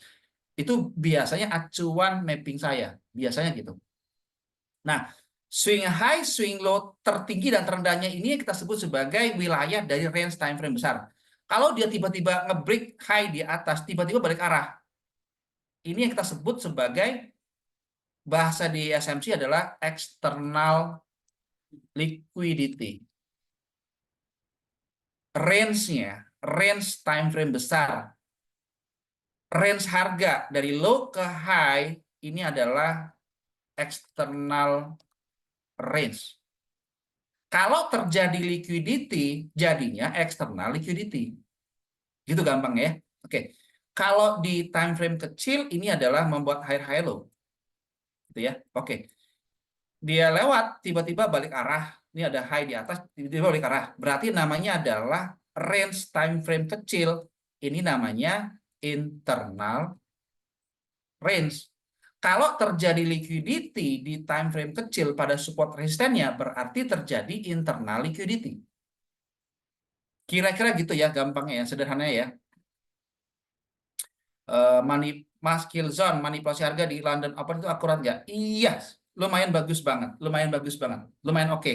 Itu biasanya acuan mapping saya, biasanya gitu. Nah, swing high, swing low tertinggi dan terendahnya ini yang kita sebut sebagai wilayah dari range time frame besar. Kalau dia tiba-tiba nge-break high di atas, tiba-tiba balik arah. Ini yang kita sebut sebagai bahasa di SMC adalah external liquidity. Range time frame besar. Range harga dari low ke high ini adalah external range. Kalau terjadi liquidity, jadinya external liquidity. Gitu gampang ya. Oke. Kalau di time frame kecil, ini adalah membuat high low. Gitu ya. Oke. Dia lewat, tiba-tiba balik arah. Ini ada high di atas, tiba-tiba balik arah. Berarti namanya adalah range time frame kecil. Ini namanya internal range. Kalau terjadi liquidity di time frame kecil pada support resistennya, berarti terjadi internal liquidity. Kira-kira gitu ya gampangnya ya, sederhananya ya. Mas Kilzon, manipulasi harga di London Open itu akurat nggak? Iya, lumayan bagus banget, lumayan oke.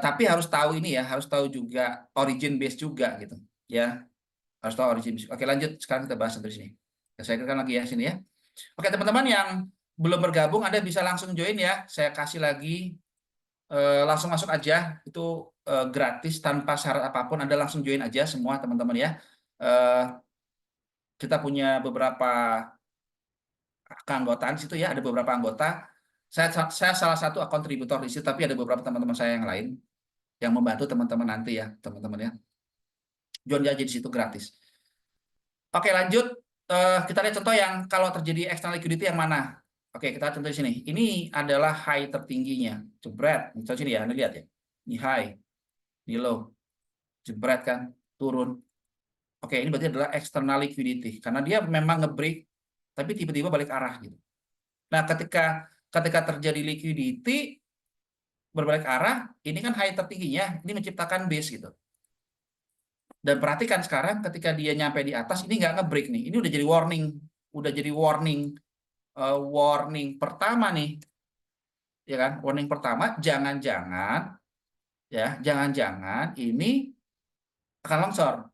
Tapi harus tahu ini ya, harus tahu juga origin base juga gitu, ya. Harus tahu origin base. Oke, lanjut. Sekarang kita bahas dari sini. Saya kira lagi ya sini ya. Oke, teman-teman yang belum bergabung, Anda bisa langsung join ya. Saya kasih lagi, langsung masuk aja. Itu gratis tanpa syarat apapun. Anda langsung join aja semua teman-teman ya. Kita punya beberapa keanggotaan di situ ya. Ada beberapa anggota. Saya salah satu kontributor di situ, tapi ada beberapa teman-teman saya yang lain yang membantu teman-teman nanti ya, teman-teman ya. Join aja di situ gratis. Oke, lanjut. kita lihat contoh yang kalau terjadi external liquidity yang mana. Oke, kita contoh di sini. Ini adalah high tertingginya. Jebret. Contoh sini ya, Anda lihat ya. Ini high, ini low. Jebret kan, turun. Oke, ini berarti adalah external liquidity. Karena dia memang nge-break, tapi tiba-tiba balik arah gitu. Nah, ketika terjadi liquidity, berbalik arah, ini kan high tertingginya, ini menciptakan base gitu. Dan perhatikan sekarang ketika dia nyampe di atas, ini nggak nge-break nih. Ini udah jadi warning pertama nih, ya kan? Warning pertama, jangan-jangan ini akan longsor.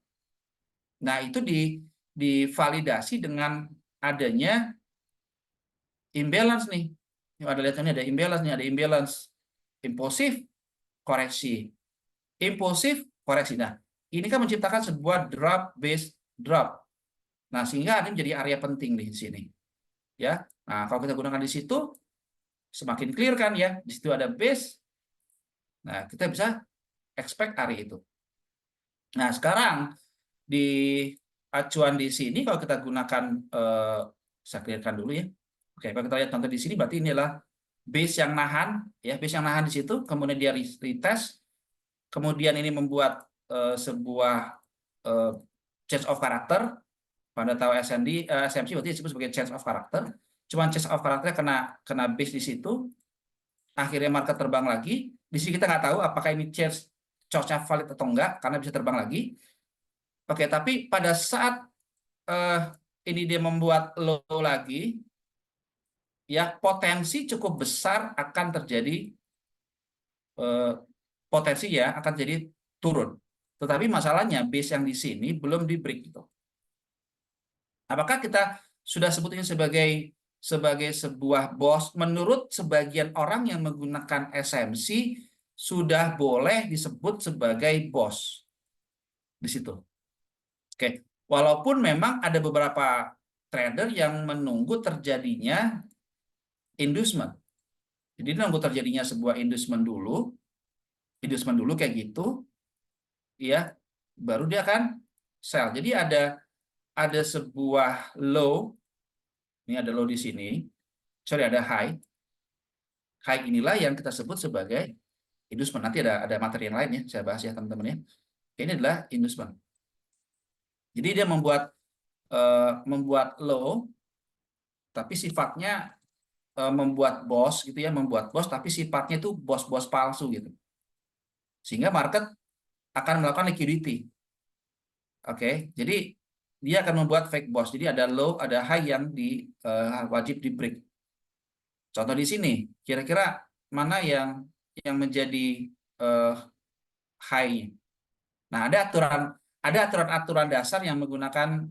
Nah, itu divalidasi dengan adanya imbalance nih. Ada lihatnya ada imbalance nih, ada imbalance. Impulsif koreksi. Impulsif koreksi. Nah, ini kan menciptakan sebuah drop base drop. Nah, sehingga ini menjadi area penting di sini. Ya. Nah, kalau kita gunakan di situ semakin clear kan ya. Di situ ada base. Nah, kita bisa expect area itu. Nah, sekarang di acuan di sini kalau kita gunakan saya clearkan dulu ya. Oke, kalau kita lihat contoh di sini berarti inilah base yang nahan ya, base yang nahan di situ, kemudian dia retest, kemudian ini membuat sebuah change of character. Pada tahu SMC berarti disebut sebagai change of character. Cuman change of character kena base di situ, akhirnya market terbang lagi. Di sini kita nggak tahu apakah ini charge-nya valid atau enggak, karena bisa terbang lagi. Oke, tapi pada saat ini dia membuat low lagi, ya potensi cukup besar akan terjadi potensi ya akan jadi turun. Tetapi masalahnya base yang di sini belum di break gitu. Apakah kita sudah sebut ini sebagai sebuah BOS? Menurut sebagian orang yang menggunakan SMC sudah boleh disebut sebagai BOS di situ. Oke, walaupun memang ada beberapa trader yang menunggu terjadinya inducement. Jadi nunggu terjadinya sebuah inducement dulu kayak gitu, ya, baru dia akan sell. Jadi ada sebuah low, ini ada low di sini, sorry ada high. High inilah yang kita sebut sebagai inducement. Nanti ada materi yang lain ya, saya bahas ya teman-teman ya. Ini adalah inducement. Jadi dia membuat low, tapi sifatnya membuat boss gitu ya, tapi sifatnya itu bos palsu gitu. Sehingga market akan melakukan liquidity. Oke, jadi dia akan membuat fake boss. Jadi ada low, ada high yang wajib di break. Contoh di sini, kira-kira mana yang menjadi high? Nah, ada aturan dasar yang menggunakan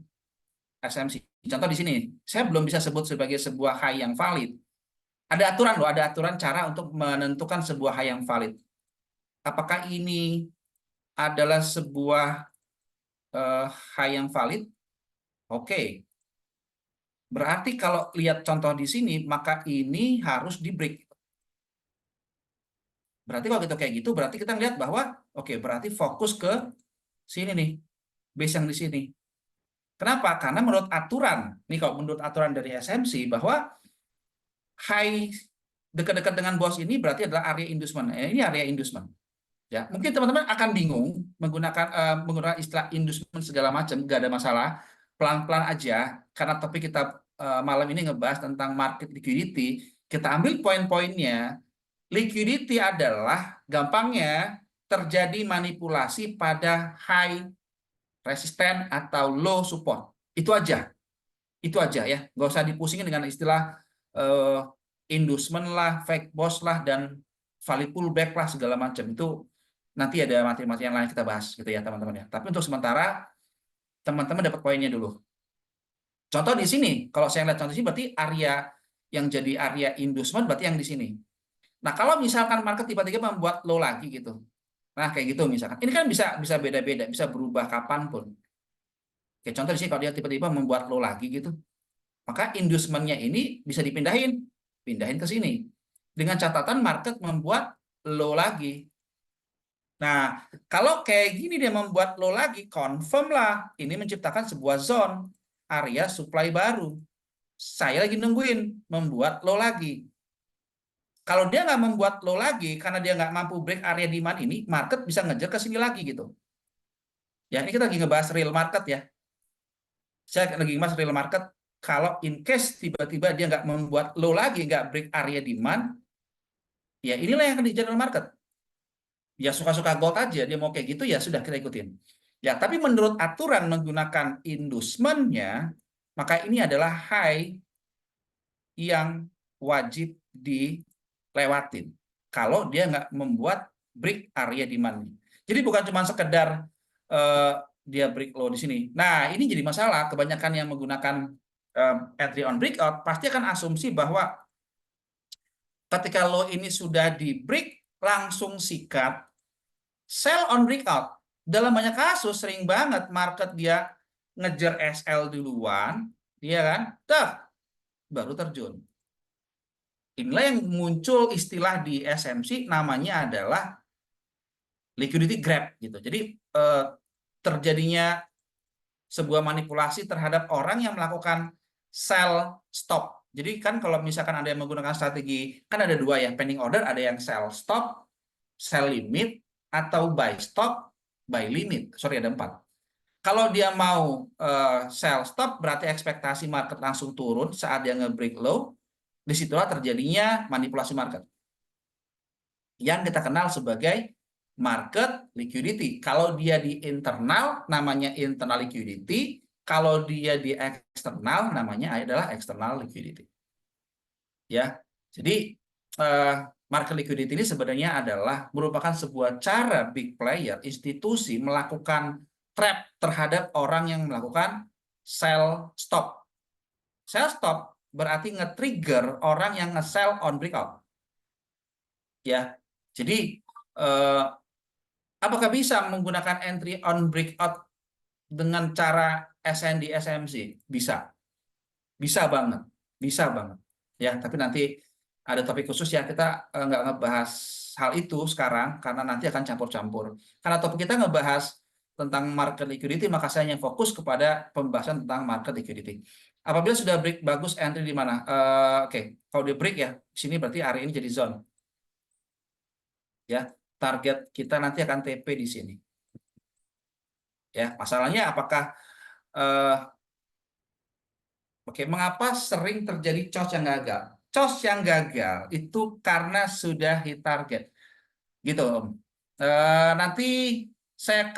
SMC. Contoh di sini, saya belum bisa sebut sebagai sebuah high yang valid. Ada aturan cara untuk menentukan sebuah high yang valid. Apakah ini adalah sebuah high yang valid? Oke. Berarti kalau lihat contoh di sini, maka ini harus di break. Berarti kalau kita kayak gitu, berarti kita lihat bahwa oke, berarti fokus ke sini nih, base yang di sini. Kenapa? Karena menurut aturan, nih kalau menurut aturan dari SMC bahwa high dekat-dekat dengan bos ini berarti adalah area inducement. Ini area inducement. Ya, mungkin teman-teman akan bingung menggunakan istilah inducement segala macam, nggak ada masalah. Pelan-pelan aja, karena topik kita malam ini ngebahas tentang market liquidity. Kita ambil poin-poinnya. Liquidity adalah gampangnya terjadi manipulasi pada high resisten atau low support. Itu aja ya. Nggak usah dipusingin dengan istilah inducement lah, fake boss lah, dan valid pullback lah segala macam. Itu nanti ada materi-materi yang lain kita bahas gitu ya teman-teman ya. Tapi untuk sementara teman-teman dapat poinnya dulu. Contoh di sini, kalau saya lihat contoh di sini berarti area yang jadi area inducement berarti yang di sini. Nah, kalau misalkan market tiba-tiba membuat low lagi gitu. Nah, kayak gitu misalkan. Ini kan bisa beda-beda, bisa berubah kapanpun. Kayak contoh di sini kalau dia tiba-tiba membuat low lagi gitu, maka inducement-nya ini bisa pindahin ke sini. Dengan catatan market membuat low lagi. Nah, kalau kayak gini dia membuat low lagi, confirm lah ini menciptakan sebuah zone. area supply baru. Saya lagi nungguin membuat low lagi. Kalau dia nggak membuat low lagi karena dia nggak mampu break area demand ini, market bisa ngejar ke sini lagi gitu. Ya, ini kita lagi ngebahas real market ya. Saya lagi ngebahas real market. Kalau in case tiba-tiba dia nggak membuat low lagi, nggak break area demand, ya inilah yang akan di general market. Ya suka-suka gold aja, dia mau kayak gitu ya sudah kita ikutin. Ya, tapi menurut aturan menggunakan inducement-nya, maka ini adalah high yang wajib dilewatin kalau dia nggak membuat break area demand. Jadi bukan cuma sekedar dia break low di sini. Nah, ini jadi masalah. Kebanyakan yang menggunakan entry on breakout pasti akan asumsi bahwa ketika low ini sudah di break langsung sikat sell on breakout. Dalam banyak kasus sering banget market dia ngejar SL duluan, dia kan, baru terjun. Inilah yang muncul istilah di SMC namanya adalah liquidity grab gitu. Jadi terjadinya sebuah manipulasi terhadap orang yang melakukan sell stop. Jadi kan kalau misalkan ada yang menggunakan strategi, kan ada dua ya, pending order, ada yang sell stop, sell limit, atau buy stop, buy limit. Sorry, ada 4. Kalau dia mau sell stop, berarti ekspektasi market langsung turun saat dia nge-break low. Disitulah terjadinya manipulasi market yang kita kenal sebagai market liquidity. Kalau dia di internal namanya internal liquidity, kalau dia di eksternal namanya adalah external liquidity. Ya, jadi market liquidity ini sebenarnya adalah merupakan sebuah cara big player, institusi melakukan trap terhadap orang yang melakukan sell stop. Sell stop berarti nge-trigger orang yang nge-sell on breakout. Ya, jadi apakah bisa menggunakan entry on breakout dengan cara SND SMC? Bisa, bisa banget, bisa banget. Ya, tapi nanti ada topik khusus ya, kita nggak ngebahas hal itu sekarang karena nanti akan campur-campur. Karena topik kita ngebahas tentang market liquidity, maka saya hanya fokus kepada pembahasan tentang market liquidity. Apabila sudah break bagus, entry di mana? Oke, kalau di break ya, di sini berarti area ini jadi zone. Ya, target kita nanti akan TP di sini. Ya, masalahnya apakah oke, mengapa sering terjadi COS yang gagal? COS yang gagal itu karena sudah hit target. Gitu, Om. Nanti saya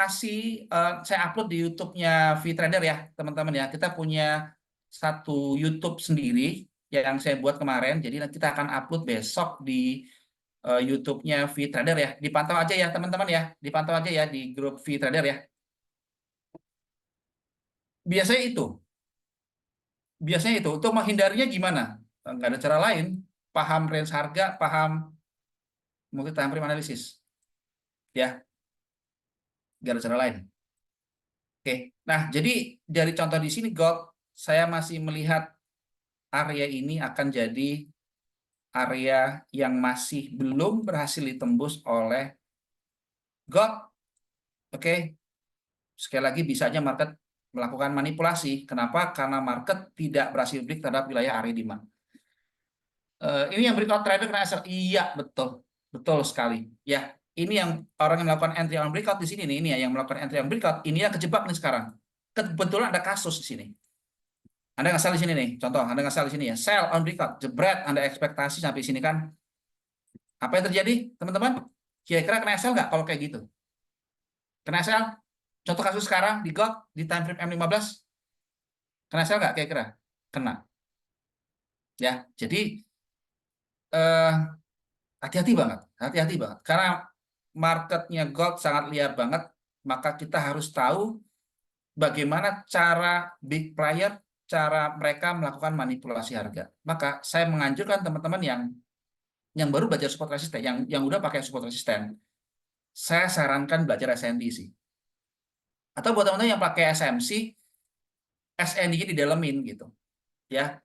upload di YouTube-nya VTrader ya, teman-teman ya. Kita punya satu YouTube sendiri yang saya buat kemarin. Jadi kita akan upload besok di YouTube-nya VTrader ya. Dipantau aja ya, teman-teman ya. Dipantau aja ya di grup VTrader ya. Biasanya itu. Biasanya itu. Untuk menghindarinya gimana? Nggak ada cara lain. Paham range harga, paham multi time frame analysis. Ya, nggak ada cara lain. Oke, nah jadi dari contoh di sini gold, saya masih melihat area ini akan jadi area yang masih belum berhasil ditembus oleh gold. Oke, sekali lagi bisanya market melakukan manipulasi. Kenapa? Karena market tidak berhasil break terhadap wilayah area demand. Ini yang breakout trader kena SL. Iya, betul. Betul sekali. Ya, ini yang orang yang melakukan entry on breakout di sini nih, ini ya yang melakukan entry on breakout, ini yang kejebak nih sekarang. Kebetulan ada kasus di sini. Anda nggak sell di sini nih, contoh, Anda nggak sell di sini ya, sell on breakout, jebret, Anda ekspektasi sampai sini kan. Apa yang terjadi, teman-teman? Kira-kira kena SL nggak kalau kayak gitu? Kena SL? Contoh kasus sekarang di gold, di time frame M15, kena SL nggak kira-kira? Kena. Ya, jadi hati-hati banget, hati-hati banget. Karena marketnya gold sangat liar banget, maka kita harus tahu bagaimana cara big player, cara mereka melakukan manipulasi harga. Maka saya menganjurkan teman-teman yang baru belajar support resisten, yang udah pakai support resisten, saya sarankan belajar SND sih. Atau buat teman-teman yang pakai SMC, SND-nya didalemin gitu. Ya,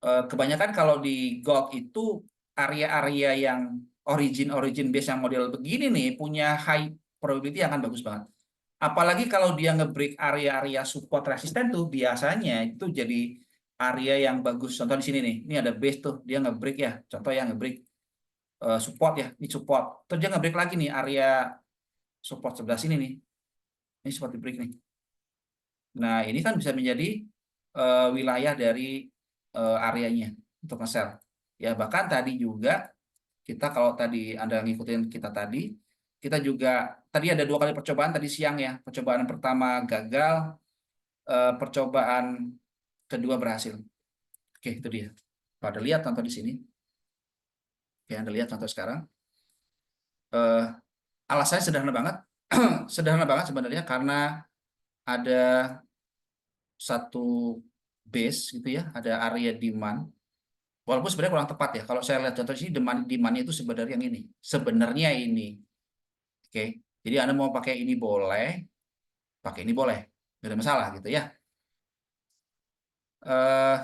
kebanyakan kalau di gold itu area-area yang origin base yang model begini nih punya high probability yang akan bagus banget. Apalagi kalau dia nge-break area-area support resisten tuh biasanya itu jadi area yang bagus. Contoh di sini nih, ini ada base tuh, dia nge-break ya. Contoh yang nge-break support ya, ini support. Terus dia nge-break lagi nih area support sebelah sini nih. Ini seperti break nih. Nah, ini kan bisa menjadi wilayah dari areanya untuk nge-sell. Ya, bahkan tadi juga kita kalau tadi Anda ngikutin kita tadi, kita juga tadi ada 2 kali percobaan tadi siang ya. Percobaan pertama gagal, percobaan kedua berhasil. Oke, itu dia. Pada lihat contoh di sini. Oke, Anda lihat contoh sekarang. Alasannya sederhana banget. Sederhana banget sebenarnya karena ada satu base gitu ya, ada area demand. Walaupun sebenarnya kurang tepat ya. Kalau saya lihat contoh di sini demand itu sebenarnya yang ini. Sebenarnya ini. Oke. Jadi Anda mau pakai ini boleh, pakai ini boleh. Nggak ada masalah gitu ya. Eh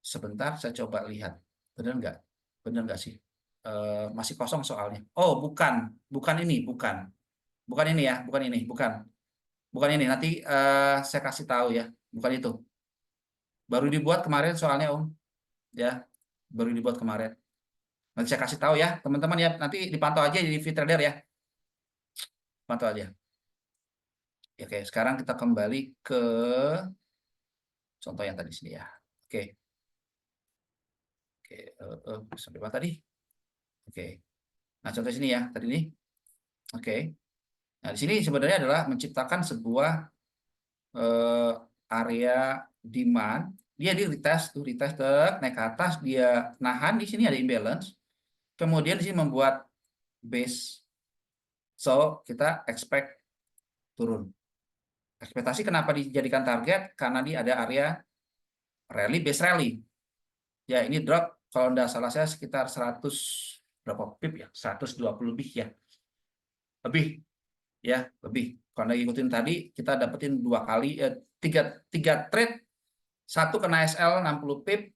sebentar saya coba lihat. Benar nggak? Benar nggak sih? Masih kosong soalnya. Oh, bukan. Bukan ini, bukan. Bukan ini ya, bukan ini, bukan. Bukan ini. Nanti saya kasih tahu ya. Bukan itu. Baru dibuat kemarin soalnya Om. Ya, baru dibuat kemarin. Nanti saya kasih tahu ya, teman-teman ya. Nanti dipantau aja di Fitrader ya. Pantau aja. Oke, sekarang kita kembali ke contoh yang tadi sini ya. Oke. Oke, sampai mana tadi? Oke. Nah, contoh sini ya, tadi ini. Oke. Nah, di sini sebenarnya adalah menciptakan sebuah area demand. Dia di retest tuh, retest naik ke atas, dia nahan di sini ada imbalance. Kemudian di sini membuat base. So, kita expect turun. Ekspektasi kenapa dijadikan target? Karena dia ada area rally, base rally. Ya, ini drop kalau tidak salah saya sekitar 100 berapa pip ya? 120 lebih ya. Lebih ya, lebih. Kalau ikutin tadi kita dapetin 2 kali 3 trade, satu kena SL 60 pip,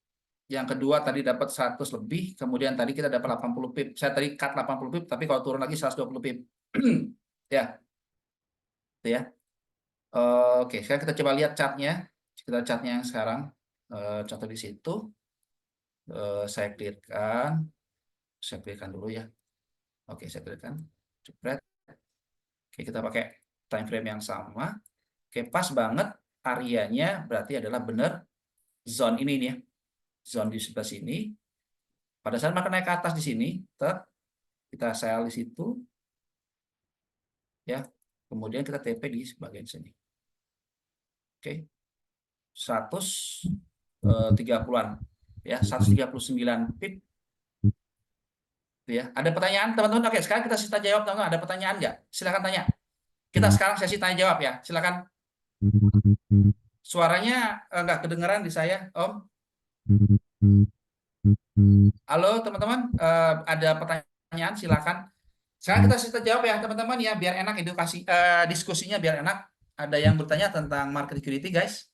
yang kedua tadi dapat 100 lebih, kemudian tadi kita dapat 80 pip. Saya tadi cut 80 pip, tapi kalau turun lagi 120 pip. Ya, itu ya. Oke, sekarang kita coba lihat chartnya. Kita chartnya yang sekarang. Contoh di situ. Saya clearkan. Saya clearkan dulu ya. Oke, saya clearkan. Jepret. Oke, kita pakai time frame yang sama. Oke, pas banget areanya berarti adalah benar zone ini nih ya. Zone di sebelah sini. Pada saat market naik ke atas di sini, kita sell di situ. Ya. Kemudian kita TP di bagian sini. Oke. 130-an ya, 139 pip ya. Ada pertanyaan teman-teman? Oke, sekarang kita sita jawab teman-teman. Ada pertanyaan nggak? Silakan tanya. Kita sekarang sesi tanya jawab ya. Silakan. Suaranya nggak kedengeran di saya, Om. Halo teman-teman, ada pertanyaan? Silakan. Sekarang kita sita jawab ya teman-teman ya, biar enak edukasi diskusinya biar enak. Ada yang bertanya tentang market liquidity, guys?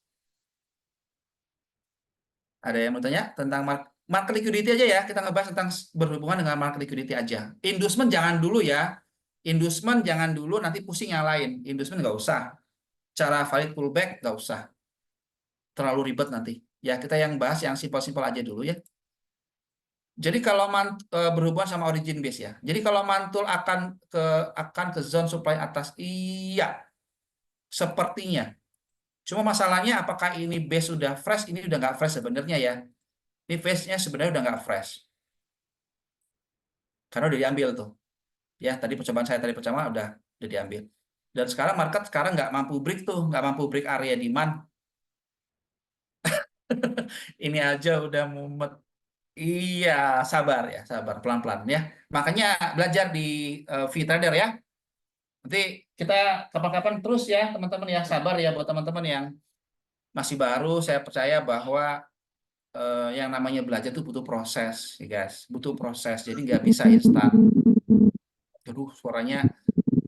Ada yang bertanya tentang market liquidity aja ya, kita ngebahas tentang berhubungan dengan market liquidity aja. Inducement jangan dulu ya. Inducement jangan dulu, nanti pusing yang lain. Inducement nggak usah. Cara valid pullback nggak usah. Terlalu ribet nanti. Ya, kita yang bahas yang simpel-simpel aja dulu ya. Jadi kalau berhubungan sama origin base ya. Jadi kalau mantul akan ke zone supply atas, iya. Sepertinya. Cuma masalahnya apakah ini base sudah fresh? Ini udah nggak fresh sebenarnya ya. Ini base-nya sebenarnya udah nggak fresh. Karena udah diambil tuh. Ya, tadi percobaan saya tadi pertama udah diambil. Dan sekarang market sekarang nggak mampu break tuh, nggak mampu break area demand. Ini aja udah mumet. Iya, sabar ya, sabar pelan-pelan ya. Makanya belajar di VTrader ya. Nanti kita kapan-kapan terus ya, teman-teman ya, sabar ya buat teman-teman yang masih baru. Saya percaya bahwa yang namanya belajar itu butuh proses, ya guys, butuh proses. Jadi nggak bisa instan. Aduh, suaranya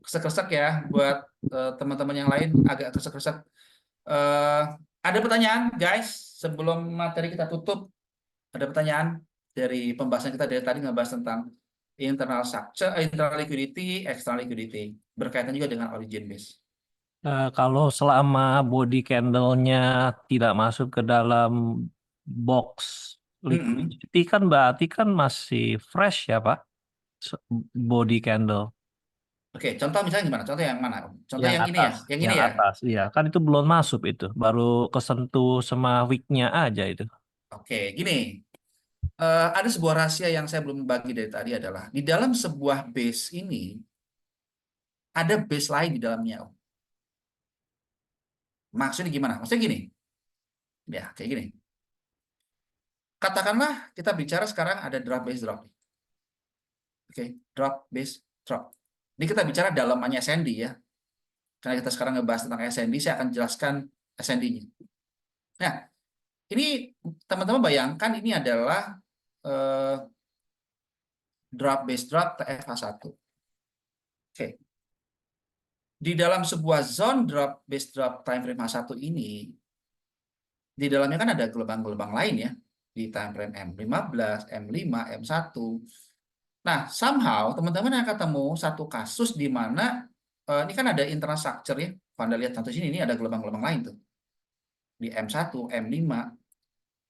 kesek-kesek ya buat teman-teman yang lain agak kesek-kesek. Eh, ada pertanyaan, guys, sebelum materi kita tutup? Ada pertanyaan dari pembahasan kita dari tadi ngebahas tentang internal structure, internal liquidity, external liquidity, berkaitan juga dengan origin base. Kalau selama body candle-nya tidak masuk ke dalam box Mm-mm. liquidity kan berarti kan masih fresh ya Pak? Body candle Oke, contoh misalnya gimana? Contoh yang mana? Contoh yang yang ini ya, atas, yang ini yang ya. atas, iya kan itu belum masuk itu, baru kesentuh sama wick-nya aja itu. Oke, gini. Ada sebuah rahasia yang saya belum bagi dari tadi adalah di dalam sebuah base ini ada base lain di dalamnya. Om. Maksudnya gimana? Maksudnya gini. Ya, kayak gini. Katakanlah kita bicara sekarang ada drop base drop. Oke, drop base drop. Ini kita bicara dalamannya SND ya. Karena kita sekarang ngebahas tentang SND, saya akan jelaskan SND-nya. Nah, ini teman-teman bayangkan ini adalah eh, drop base drop TFH1. Oke. Di dalam sebuah zone drop base drop time frame H1 ini, di dalamnya kan ada gelombang-gelombang lain ya, di time frame M15, M5, M1. Nah, somehow teman-teman akan ketemu satu kasus di mana ini kan ada internal structure ya. Kalau Anda lihat satu sini, ini ada gelombang-gelombang lain tuh. Di M1, M5,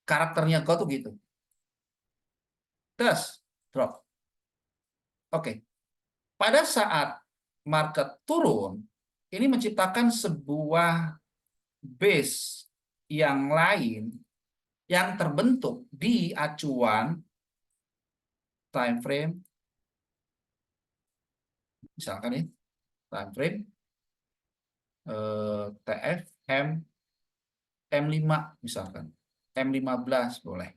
karakternya kau tuh gitu. Terus, drop. Oke. Pada saat market turun, ini menciptakan sebuah base yang lain yang terbentuk di acuan time frame, misalkan ya, time frame TF M5 misalkan, M15 boleh.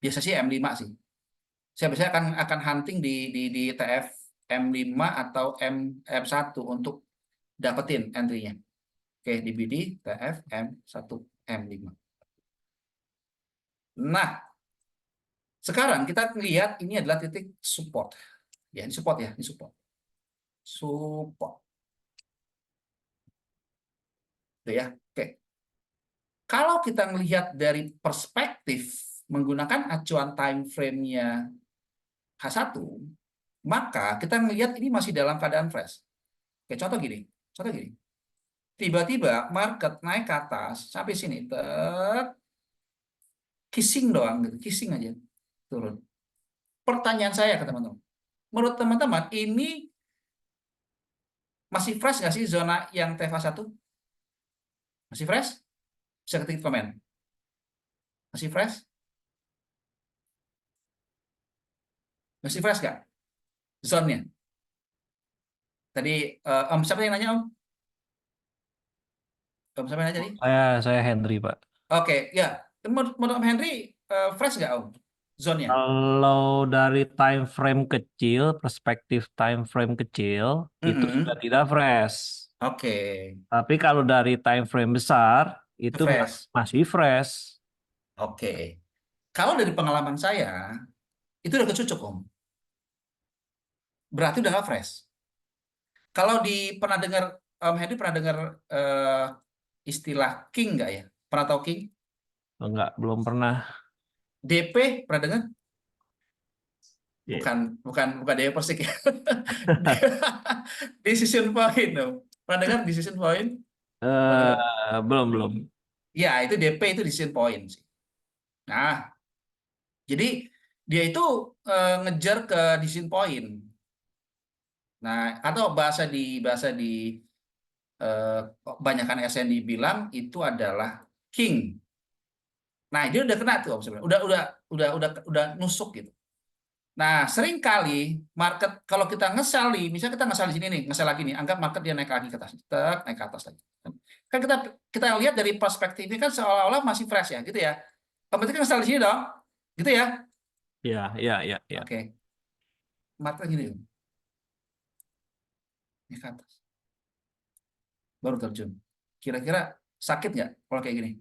Biasa sih M5 sih. Saya biasanya akan hunting di TF M5 atau M1 untuk dapetin entry-nya. Oke, di BD TF M1 M5. Nah, sekarang kita lihat ini adalah titik support. Ya, ini support ya, ini support. Support. Gitu ya. Oke. Kalau kita melihat dari perspektif menggunakan acuan time frame-nya H1, maka kita melihat ini masih dalam keadaan fresh. Oke, contoh gini. Contoh gini. Tiba-tiba market naik ke atas sampai sini, kissing doang gitu, kissing aja turun. Pertanyaan saya ke teman-teman, menurut teman-teman ini masih fresh nggak sih zona yang TFA1? Masih fresh? Bisa ketik komen. Masih fresh? Masih fresh nggak zone-nya? Tadi Om siapa yang nanya Om? Om siapa yang nanya tadi? Saya Henry Pak. Oke, ya. Menurut Om Henry fresh nggak Om? Zone-nya? Kalau dari time frame kecil, perspektif time frame kecil, itu sudah Mm-mm. tidak fresh. Oke, Tapi kalau dari time frame besar, itu fresh. masih fresh. Oke. Kalau dari pengalaman saya, itu udah kecucuk Om. Berarti udah nggak fresh. Kalau pernah dengar Om Henry pernah dengar eh, istilah king nggak ya? Pernah tahu king? Enggak, belum pernah. DP pernah dengar? Iya. Bukan, bukan DP Persik ya. Decision point dong. Pernah dengar decision point? Pernah dengar? Belum. Ya, itu DP itu decision point sih. Nah, jadi dia itu ngejar ke decision point. Nah, atau bahasa di eh, kebanyakan SND bilang itu adalah king. Nah, dia udah kena tuh Om, sebenarnya. Udah nusuk gitu. Nah, sering kali market kalau kita ngesal nih, misalnya kita ngesal di sini nih, ngesal lagi nih, anggap market dia naik lagi ke atas, naik ke atas lagi. Kan kita lihat dari perspektif ini kan seolah-olah masih fresh ya, gitu ya. Berarti kan ngesal di sini dong, gitu ya. Ya. Oke, market gini, naik ke atas, baru terjun. Kira-kira sakit nggak kalau kayak gini?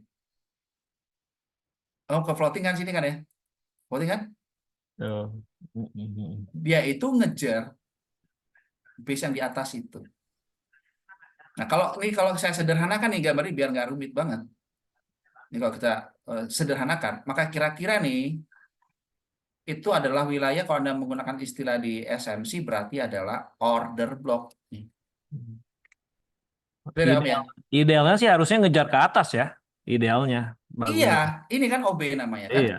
Oh, ke floating kan sini kan ya, floating kan? Oh. Mm. Dia itu ngejar base yang di atas itu. Nah, kalau saya sederhanakan nih gambarnya biar nggak rumit banget. Ini kalau kita sederhanakan, maka kira-kira nih itu adalah wilayah kalau Anda menggunakan istilah di SMC berarti adalah order block. Nih. Beda Om ya. Idealnya sih harusnya ngejar ke atas ya. Idealnya Iya, bagusnya. ini kan OB namanya kan. Iya,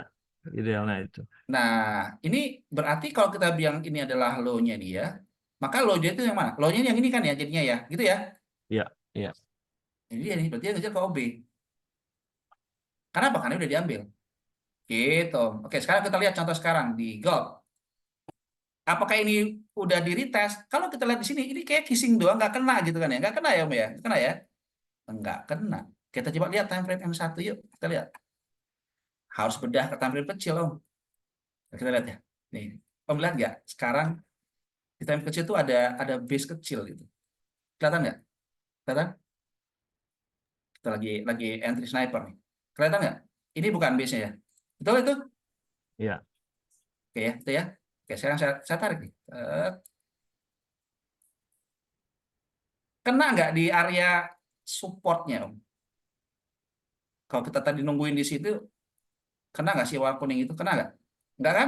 idealnya itu. Nah, ini berarti kalau kita bilang ini adalah low-nya dia, maka low-nya itu yang mana? Low-nya yang ini kan ya jadinya ya, gitu ya. Iya, iya. Jadi dia nih, berarti dia ngejar ke OB. Kenapa? Karena udah diambil. Gitu. Oke, sekarang kita lihat contoh sekarang di gold. Apakah ini udah di retest? Kalau kita lihat di sini, ini kayak kissing doang, nggak kena gitu kan ya? Nggak kena ya Om ya? Kena ya? Nggak kena. Kita coba lihat time frame M1 yuk. Kita lihat. Harus bedah ke time frame kecil Om. Kita lihat ya. Nih, Om lihat nggak? Sekarang di time kecil itu ada base kecil gitu. Kelihatan nggak? Kelihatan? Kita lagi entry sniper nih. Kelihatan nggak? Ini bukan base-nya ya. Betul itu? Iya. Oke ya, itu ya. Oke, sekarang saya tarik nih. Kena nggak di area supportnya Om? Kalau kita tadi nungguin di situ, kena nggak sih warna kuning itu? Kena nggak? Nggak kan?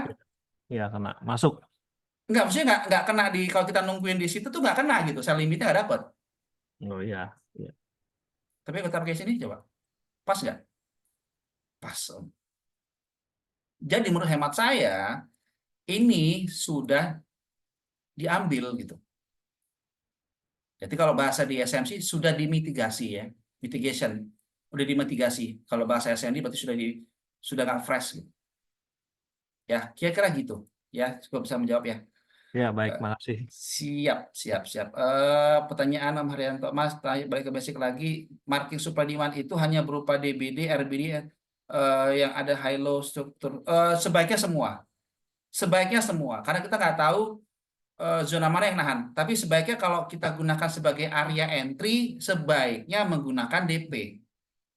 Iya, kena. Masuk. Nggak, maksudnya nggak kena di kalau kita nungguin di situ tuh nggak kena gitu. Sell limitnya nggak dapet. Oh iya, iya. Tapi kalau kita pakai sini coba. Pas nggak? Pas Om. Jadi menurut hemat saya, ini sudah diambil gitu. Jadi kalau bahasa di SMC sudah dimitigasi ya, mitigation, udah dimitigasi. Kalau bahasa SMD berarti sudah nggak fresh gitu. Ya, kira-kira gitu. Ya, cukup bisa menjawab ya. Ya, baik, makasih. Siap, siap, siap. Pertanyaan Om Haryanto, Mas, balik ke basic lagi. Marking supply demand itu hanya berupa DBD, RBD yang ada high low struktur. Sebaiknya semua. Sebaiknya semua. Karena kita nggak tahu zona mana yang nahan. Tapi sebaiknya kalau kita gunakan sebagai area entry, sebaiknya menggunakan DP.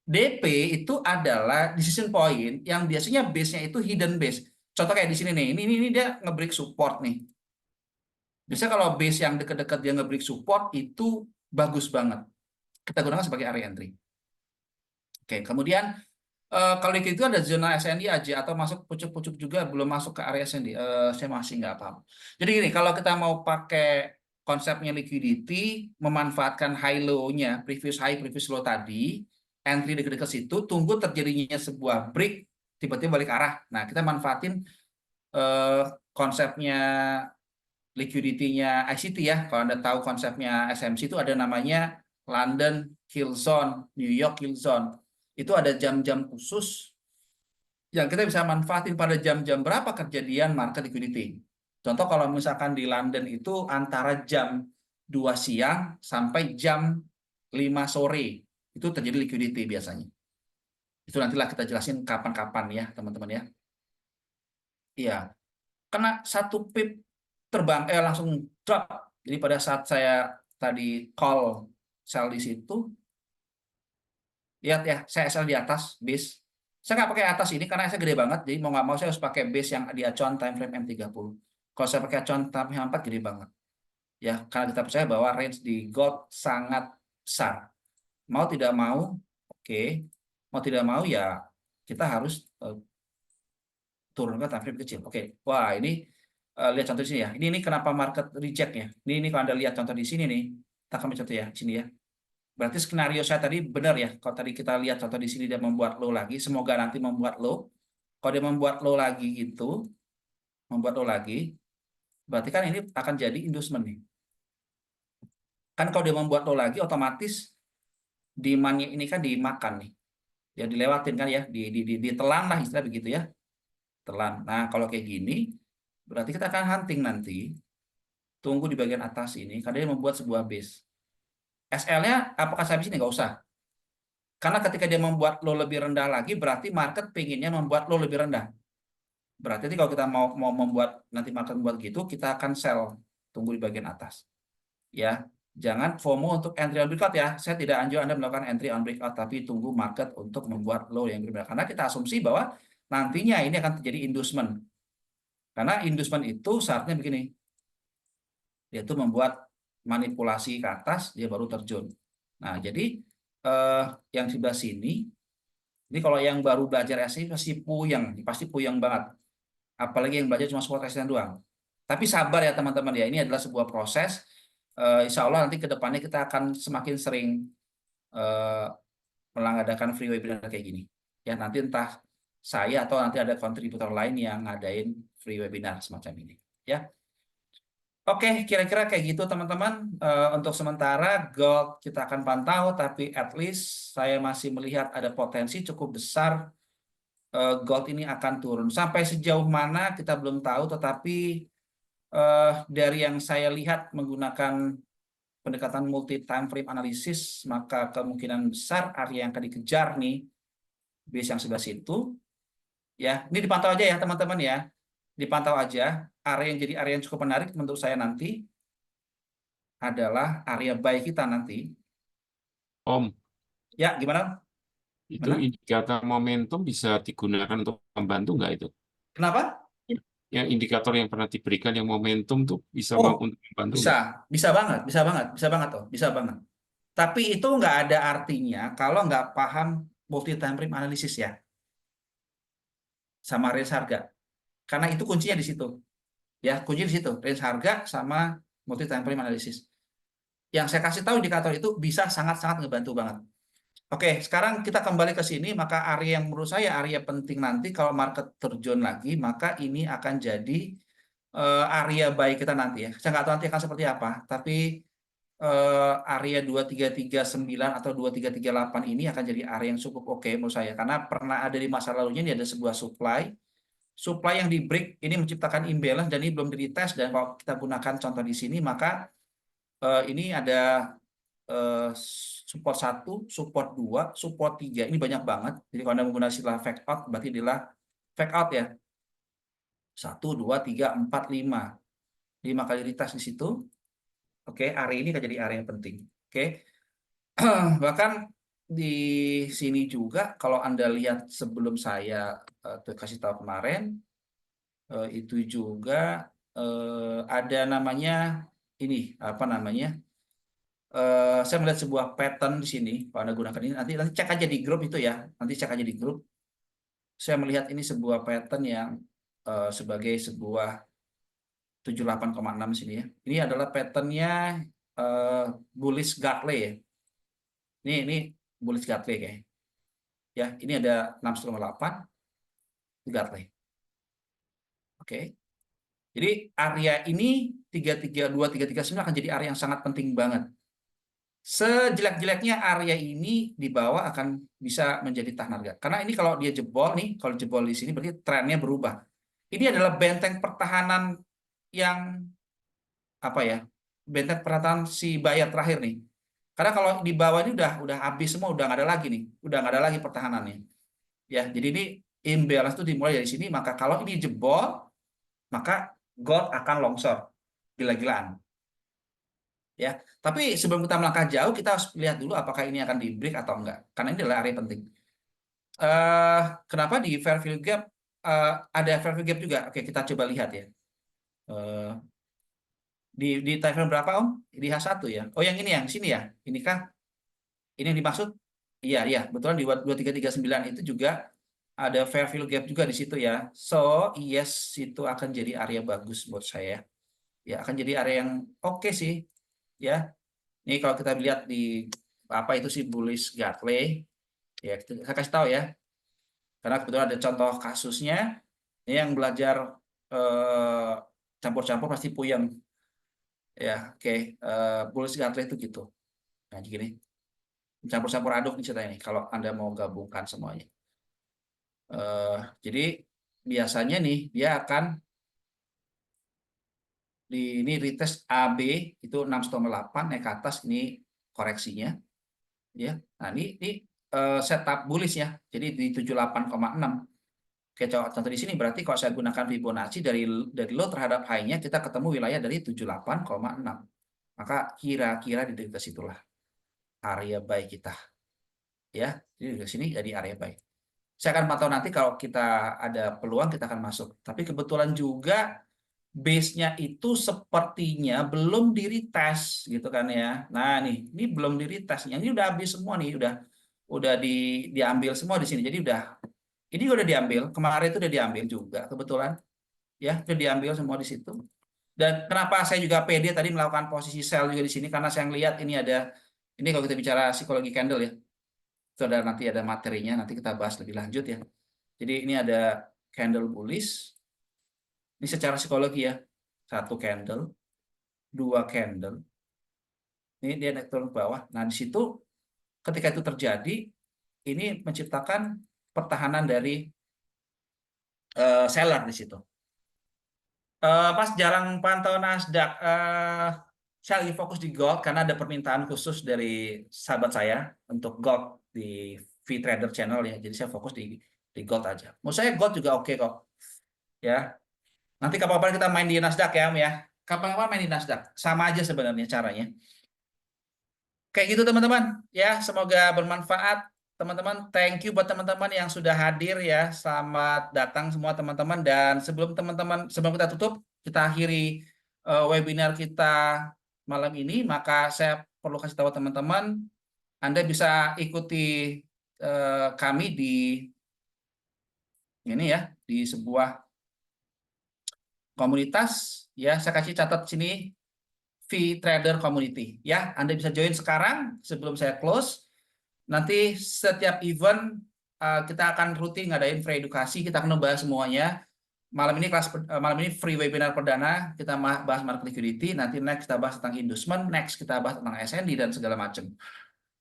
DP itu adalah decision point yang biasanya base-nya itu hidden base. Contoh kayak di sini nih, ini dia nge-break support nih. Biasanya kalau base yang dekat-dekat dia nge-break support itu bagus banget. Kita gunakan sebagai area entry. Oke, kemudian kalau itu ada zona SND aja atau masuk pucuk-pucuk juga belum masuk ke area SND. Saya masih nggak paham. Jadi gini, kalau kita mau pakai konsepnya liquidity, memanfaatkan high low-nya, previous high, previous low tadi, entry dekat-dekat situ, tunggu terjadinya sebuah break, tiba-tiba balik arah. Nah, kita manfaatin konsepnya liquidity-nya ICT ya. Kalau Anda tahu konsepnya SMC itu ada namanya London Kill Zone, New York Kill Zone. Itu ada jam-jam khusus yang kita bisa manfaatin pada jam-jam berapa kejadian market liquidity. Contoh kalau misalkan di London itu antara jam 2 siang sampai jam 5 sore. Itu terjadi liquidity biasanya. Itu nantilah kita jelasin kapan-kapan ya teman-teman ya. Iya. Kena satu pip terbang langsung drop. Jadi pada saat saya tadi call sell di situ, lihat ya, saya sell di atas base. Saya nggak pakai atas ini karena saya gede banget, jadi mau nggak mau saya harus pakai base yang di acuan time frame M30. Kalau saya pakai acuan time frame 4 gede banget. Ya, karena kita percaya bahwa range di gold sangat besar. Mau tidak mau, oke. Mau tidak mau ya kita harus turunkan time frame kecil. Oke. Wah, ini lihat contoh di sini ya. Ini kenapa market reject ya. Ini kalau Anda lihat contoh di sini nih. Kita akan contoh ya, sini ya. Berarti skenario saya tadi benar ya. Kalau tadi kita lihat contoh di sini dia membuat low lagi, semoga nanti membuat low. Kalau dia membuat low lagi gitu, membuat low lagi, berarti kan ini akan jadi inducement nih. Kan kalau dia membuat low lagi, otomatis demand-nya ini kan dimakan nih. Ya dilewatin kan ya, ditelan lah istilah begitu ya. Telan. Nah, kalau kayak gini, berarti kita akan hunting nanti. Tunggu di bagian atas ini, karena dia membuat sebuah base. SL-nya apakah saya di sini? Nggak usah. Karena ketika dia membuat low lebih rendah lagi, berarti market pengennya membuat low lebih rendah. Berarti nanti kalau kita mau membuat, nanti market membuat gitu, kita akan sell. Tunggu di bagian atas. Ya, jangan FOMO untuk entry on breakout ya. Saya tidak anjur Anda melakukan entry on breakout, tapi tunggu market untuk membuat low yang berbeda. Karena kita asumsi bahwa nantinya ini akan terjadi inducement. Karena inducement itu saatnya begini. Dia itu membuat manipulasi ke atas, dia baru terjun. Nah, jadi yang sebelah sini, ini kalau yang baru belajar SI pasti puyeng banget. Apalagi yang belajar cuma spot resistance doang. Tapi sabar ya teman-teman ya, ini adalah sebuah proses. Insya Allah nanti ke depannya kita akan semakin sering eh, mengadakan free webinar kayak gini. Ya, nanti entah saya atau nanti ada kontributor lain yang ngadain free webinar semacam ini. Ya, oke, kira-kira kayak gitu teman-teman. Untuk sementara gold kita akan pantau, tapi at least saya masih melihat ada potensi cukup besar gold ini akan turun. Sampai sejauh mana kita belum tahu, tetapi dari yang saya lihat menggunakan pendekatan multi time frame analysis, maka kemungkinan besar area yang akan dikejar nih, base yang sebelah situ, ya, ini dipantau aja ya teman-teman ya, dipantau aja. Area yang jadi area yang cukup menarik menurut saya nanti adalah area buy kita nanti. Om, Ya, gimana? itu Mana? indikator momentum bisa digunakan untuk membantu nggak itu? Kenapa? Yang indikator yang pernah diberikan yang momentum tuh bisa Oh, untuk membantu bisa, nggak? bisa banget, bisa banget, bisa banget tuh, bisa banget. Tapi itu nggak ada artinya kalau nggak paham multi time frame analysis ya, sama range harga. Karena itu kuncinya di situ. Ya, kunci di situ, range harga sama multi time frame analysis. Yang saya kasih tahu indikator itu bisa sangat-sangat ngebantu banget. Oke, sekarang kita kembali ke sini, maka area yang menurut saya area penting nanti kalau market terjun lagi, maka ini akan jadi area buy kita nanti ya. Saya nggak tahu nanti akan seperti apa, tapi area 2339 atau 2338 ini akan jadi area yang cukup oke menurut saya. Karena pernah ada di masa lalunya ini ada sebuah supply yang di break ini menciptakan imbalance dan ini belum di retest, dan kalau kita gunakan contoh di sini maka ini ada support 1, support 2, support 3. Ini banyak banget. Jadi kalau Anda menggunakan istilah fake out, berarti adalah fake out ya. 1, 2, 3, 4, 5. 5 kali retest di situ. Oke, area ini akan jadi area yang penting. Oke. Bahkan di sini juga kalau Anda lihat sebelum saya kasih tahu kemarin, itu juga ada namanya ini apa namanya? Saya melihat sebuah pattern di sini. Kalau Anda gunakan ini, nanti cek aja di grup itu ya. Nanti cek aja di grup. Saya melihat ini sebuah pattern yang sebagai sebuah 78,6 sini ya. Ini adalah patternnya bullish Gartley ya. Ini bullish Gartley kayak. Ya, ini ada 6,8 Gartley. Oke. Jadi area ini 332, 339 akan jadi area yang sangat penting banget. Sejelek-jeleknya area ini di bawah akan bisa menjadi tahan harga. Karena ini kalau dia jebol nih, kalau jebol di sini berarti trennya berubah. Ini adalah benteng pertahanan yang apa ya? Benteng pertahanan si buyer terakhir nih. Karena kalau di bawah ini udah habis semua, udah nggak ada lagi nih, udah nggak ada lagi pertahanannya. Ya, jadi ini imbalance itu dimulai dari sini. Maka kalau ini jebol, maka gold akan longsor gila-gilaan. Ya, tapi sebelum kita melangkah jauh, kita harus lihat dulu apakah ini akan di break atau enggak. Karena ini adalah area penting. eh Kenapa di fair value gap ada fair value gap juga? Oke, kita coba lihat ya. Eh, di time frame berapa Om? Di H1 ya. Oh, yang ini yang sini ya. Inikah? Ini yang dimaksud? Iya, iya. Betulan di 2339 itu juga ada fair value gap juga di situ ya. So, yes, itu akan jadi area bagus buat saya. Ya, akan jadi area yang oke sih. Ya. Ini kalau kita lihat di apa itu sih bullish Gartley. Ya, saya kasih tahu ya. Karena kebetulan ada contoh kasusnya. Ini yang belajar campur-campur pasti puyeng. Ya, oke. Bullish Gartley itu gitu. Nah, gini. Campur-campur aduk nih ceritanya nih. Kalau Anda mau gabungkan semuanya. Jadi biasanya nih dia akan ini retest AB itu 6,8 naik ke atas, ini koreksinya ya. Nah, ini setup bullish ya. Jadi di 78,6. Oke, contoh di sini berarti kalau saya gunakan Fibonacci dari low terhadap high-nya kita ketemu wilayah dari 78,6. Maka kira-kira di dekat situlah area buy kita. Ya, jadi di sini jadi area buy. Saya akan pantau nanti kalau kita ada peluang kita akan masuk. Tapi kebetulan juga base-nya itu sepertinya belum di retest gitu kan ya. Nah, ini belum di retest. Yang ini udah habis semua nih, udah diambil semua di sini. Jadi ini udah diambil, kemarin itu udah diambil juga kebetulan. Ya, udah diambil semua di situ. Dan kenapa saya juga pede tadi melakukan posisi sell juga di sini karena saya lihat ini ada Ini kalau kita bicara psikologi candle ya. Itu ada nanti ada materinya, nanti kita bahas lebih lanjut ya. Jadi ini ada candle bullish. Ini secara psikologi ya. 1 candle, 2 candle. Ini dia naik turun ke bawah. Nah, di situ ketika itu terjadi, ini menciptakan pertahanan dari seller di situ. Pas jarang pantau Nasdaq, saya lagi fokus di gold karena ada permintaan khusus dari sahabat saya untuk gold di VTrader Channel ya. Jadi saya fokus di gold aja. Menurut saya gold juga oke kok. Ya. Nanti kapan-kapan kita main di Nasdaq ya, Om ya. Kapan-kapan main di Nasdaq. Sama aja sebenarnya caranya. Kayak gitu teman-teman. Ya, semoga bermanfaat. Teman-teman, thank you buat teman-teman yang sudah hadir ya. Selamat datang semua teman-teman. Dan sebelum kita tutup, kita akhiri webinar kita malam ini, maka saya perlu kasih tahu teman-teman, Anda bisa ikuti kami di ini ya, di sebuah komunitas ya. Saya kasih catat sini VTrader Community ya. Anda bisa join sekarang sebelum saya close. Nanti setiap event kita akan rutin ngadain free edukasi, kita akan membahas semuanya. Malam ini free webinar perdana, kita bahas market liquidity, nanti next kita bahas tentang inducement, next kita bahas tentang SND dan segala macam.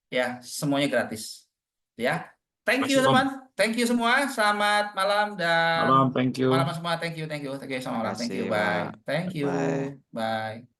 Ya, semuanya gratis. Ya. Thank you Makasih, Om. teman. Thank you semua. Selamat malam dan Malam, thank you. malam semua. Thank you. Selamat malam. Thank you. Makasih, Bye. Pak. Thank you. Bye. Bye.